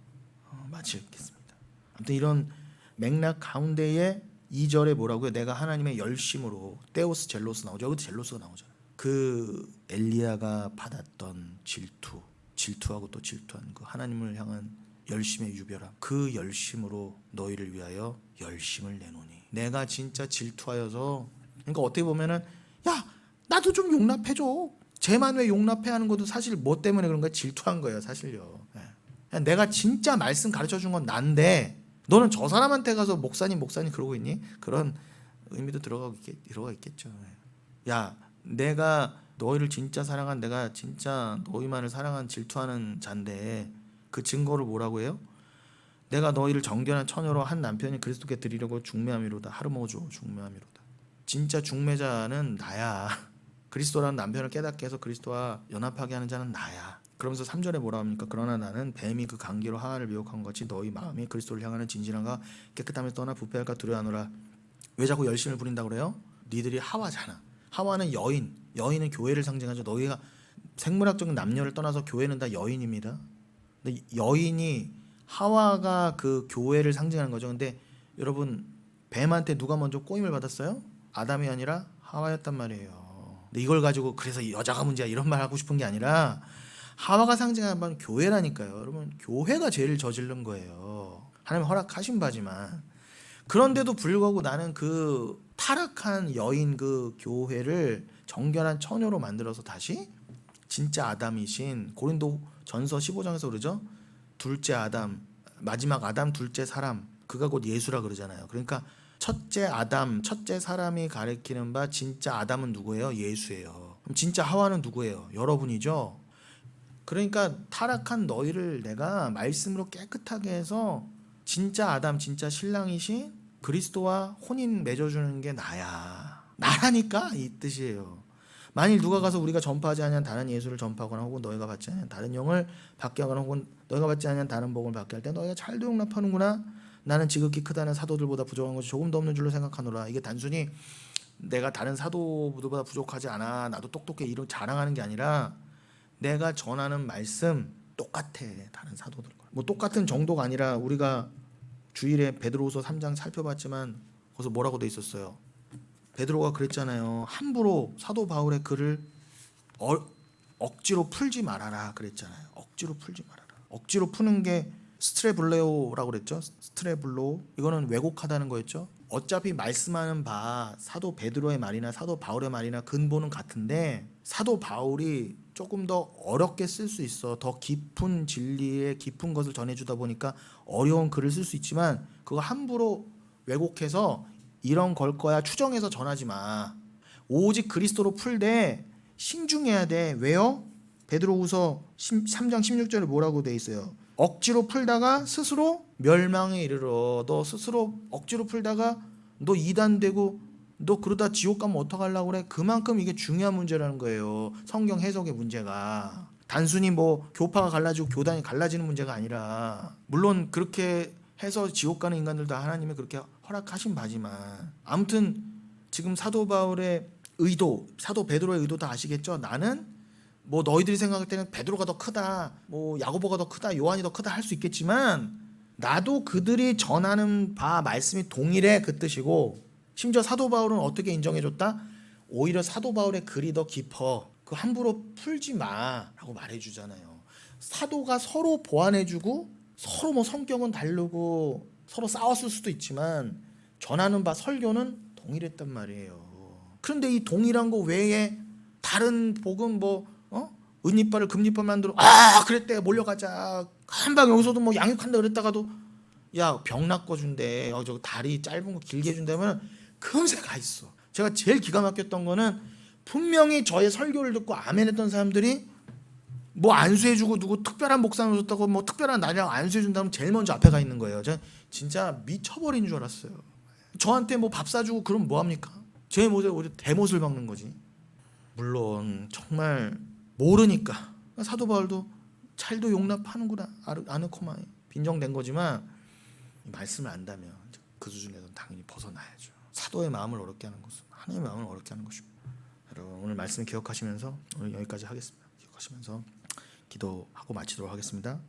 마치겠습니다. 아무튼 이런 맥락 가운데에 2절에 뭐라고요? 내가 하나님의 열심으로 데오스 젤로스 나오죠. 여기도 젤로스가 나오잖아요. 그 엘리야가 받았던 질투하고 또 질투한 그 하나님을 향한 열심의 유별함, 그 열심으로 너희를 위하여 열심을 내노니. 내가 진짜 질투하여서, 그러니까 어떻게 보면은 야 나도 좀 용납해줘. 쟤만 왜 용납해 하는 것도 사실 뭐 때문에 그런 거야? 질투한 거예요 사실요. 내가 진짜 말씀 가르쳐준 건 난데 너는 저 사람한테 가서 목사님 그러고 있니? 그런 의미도 들어가 있겠죠. 야 내가 너희를 진짜 사랑한, 내가 진짜 너희만을 사랑한 질투하는 잔데 그 증거를 뭐라고 해요? 내가 너희를 정결한 처녀로 한 남편이 그리스도께 드리려고 중매함이로다. 하르모조 중매함이로다. 진짜 중매자는 나야. 그리스도라는 남편을 깨닫게 해서 그리스도와 연합하게 하는 자는 나야. 그러면서 3절에 뭐라 합니까? 그러나 나는 뱀이 그 강기로 하와를 미혹한 것 같이 너희 마음이 그리스도를 향하는 진실함과 깨끗함에서 떠나 부패할까 두려워하노라. 왜 자꾸 열심을 부린다고 그래요? 니들이 하와잖아. 하와는 여인은 교회를 상징하죠. 너희가 생물학적인 남녀를 떠나서 교회는 다 여인입니다. 근데 여인이 하와가 그 교회를 상징하는 거죠. 근데 여러분 뱀한테 누가 먼저 꼬임을 받았어요? 아담이 아니라 하와였단 말이에요. 근데 이걸 가지고 그래서 여자가 문제야 이런 말 하고 싶은 게 아니라 하와가 상징하는 바는 교회라니까요. 여러분 교회가 죄를 저지른 거예요. 하나님 허락하신 바지만. 그런데도 불구하고 나는 그 타락한 여인 그 교회를 정결한 처녀로 만들어서 다시 진짜 아담이신 고린도 전서 15장에서 그러죠. 둘째 아담, 마지막 아담, 둘째 사람, 그가 곧 예수라 그러잖아요. 그러니까 첫째 아담, 첫째 사람이 가리키는 바 진짜 아담은 누구예요? 예수예요. 그럼 진짜 하와는 누구예요? 여러분이죠. 그러니까 타락한 너희를 내가 말씀으로 깨끗하게 해서 진짜 아담, 진짜 신랑이신 그리스도와 혼인 맺어주는 게 나야. 나라니까 이 뜻이에요. 만일 누가 가서 우리가 전파하지 않은 다른 예수를 전파하거나 혹은 너희가 받지 않은 다른 영을 받게 하거나 혹은 너희가 받지 않은 다른 복을 받게 할 때 너희가 잘도 용납하는구나. 나는 지극히 크다는 사도들보다 부족한 것이 조금도 없는 줄로 생각하노라. 이게 단순히 내가 다른 사도들보다 부족하지 않아, 나도 똑똑해 이런 자랑하는 게 아니라 내가 전하는 말씀 똑같아 다른 사도들과. 뭐 똑같은 정도가 아니라 우리가 주일에 베드로후서 3장 살펴봤지만 거기서 뭐라고 돼 있었어요? 베드로가 그랬잖아요. 함부로 사도 바울의 글을 억지로 풀지 말아라 그랬잖아요. 억지로 풀지 말아라. 억지로 푸는 게 스트레블레오라고 그랬죠. 스트레블로. 이거는 왜곡하다는 거였죠. 어차피 말씀하는 바 사도 베드로의 말이나 사도 바울의 말이나 근본은 같은데 사도 바울이 조금 더 어렵게 쓸 수 있어. 더 깊은 진리의 깊은 것을 전해주다 보니까 어려운 글을 쓸 수 있지만 그거 함부로 왜곡해서 이런 걸 거야 추정해서 전하지 마. 오직 그리스도로 풀되 신중해야 돼. 왜요? 베드로후서 3장 16절에 뭐라고 돼 있어요? 억지로 풀다가 스스로 멸망에 이르러. 너 스스로 억지로 풀다가 너 이단되고 너 그러다 지옥 가면 어떡하려고 그래? 그만큼 이게 중요한 문제라는 거예요. 성경 해석의 문제가. 단순히 뭐 교파가 갈라지고 교단이 갈라지는 문제가 아니라, 물론 그렇게 해서 지옥 가는 인간들도 하나님이 그렇게 허락하신 바지만, 아무튼 지금 사도 바울의 의도, 사도 베드로의 의도 다 아시겠죠? 나는 뭐 너희들이 생각할 때는 베드로가 더 크다, 뭐 야고보가 더 크다, 요한이 더 크다 할 수 있겠지만 나도 그들이 전하는 바 말씀이 동일해 그 뜻이고, 심지어 사도 바울은 어떻게 인정해줬다? 오히려 사도 바울의 글이 더 깊어. 그 함부로 풀지 마라고 말해주잖아요. 사도가 서로 보완해주고 서로 뭐 성격은 다르고 서로 싸웠을 수도 있지만 전하는 바 설교는 동일했단 말이에요. 그런데 이 동일한 거 외에 다른 복음 뭐 은이빨을 금이빨 만들어 그랬대 몰려가자 한방 여기서도 뭐 양육한다 그랬다가도 야 병 낚아준대 저 다리 짧은 거 길게 해준다면 금세 가 있어. 제가 제일 기가 막혔던 거는 분명히 저의 설교를 듣고 아멘했던 사람들이 뭐 안수해주고 누구 특별한 목사님 오셨다고 뭐 특별한 날이라고 안수해준다면 제일 먼저 앞에 가 있는 거예요. 제가 진짜 미쳐버린 줄 알았어요. 저한테 뭐 밥 사주고 그럼 뭐합니까? 제 모습에 오히려 대못을 박는 거지. 물론 정말 모르니까 사도 바울도 잘도 용납하는구나 아느코만 빈정된 거지만 말씀을 안다면 그 수준에서는 당연히 벗어나야죠. 사도의 마음을 어렵게 하는 것은 하나님의 마음을 어렵게 하는 것입니다. 여러분 오늘 말씀 기억하시면서 오늘 여기까지 하겠습니다. 기억하시면서 기도하고 마치도록 하겠습니다.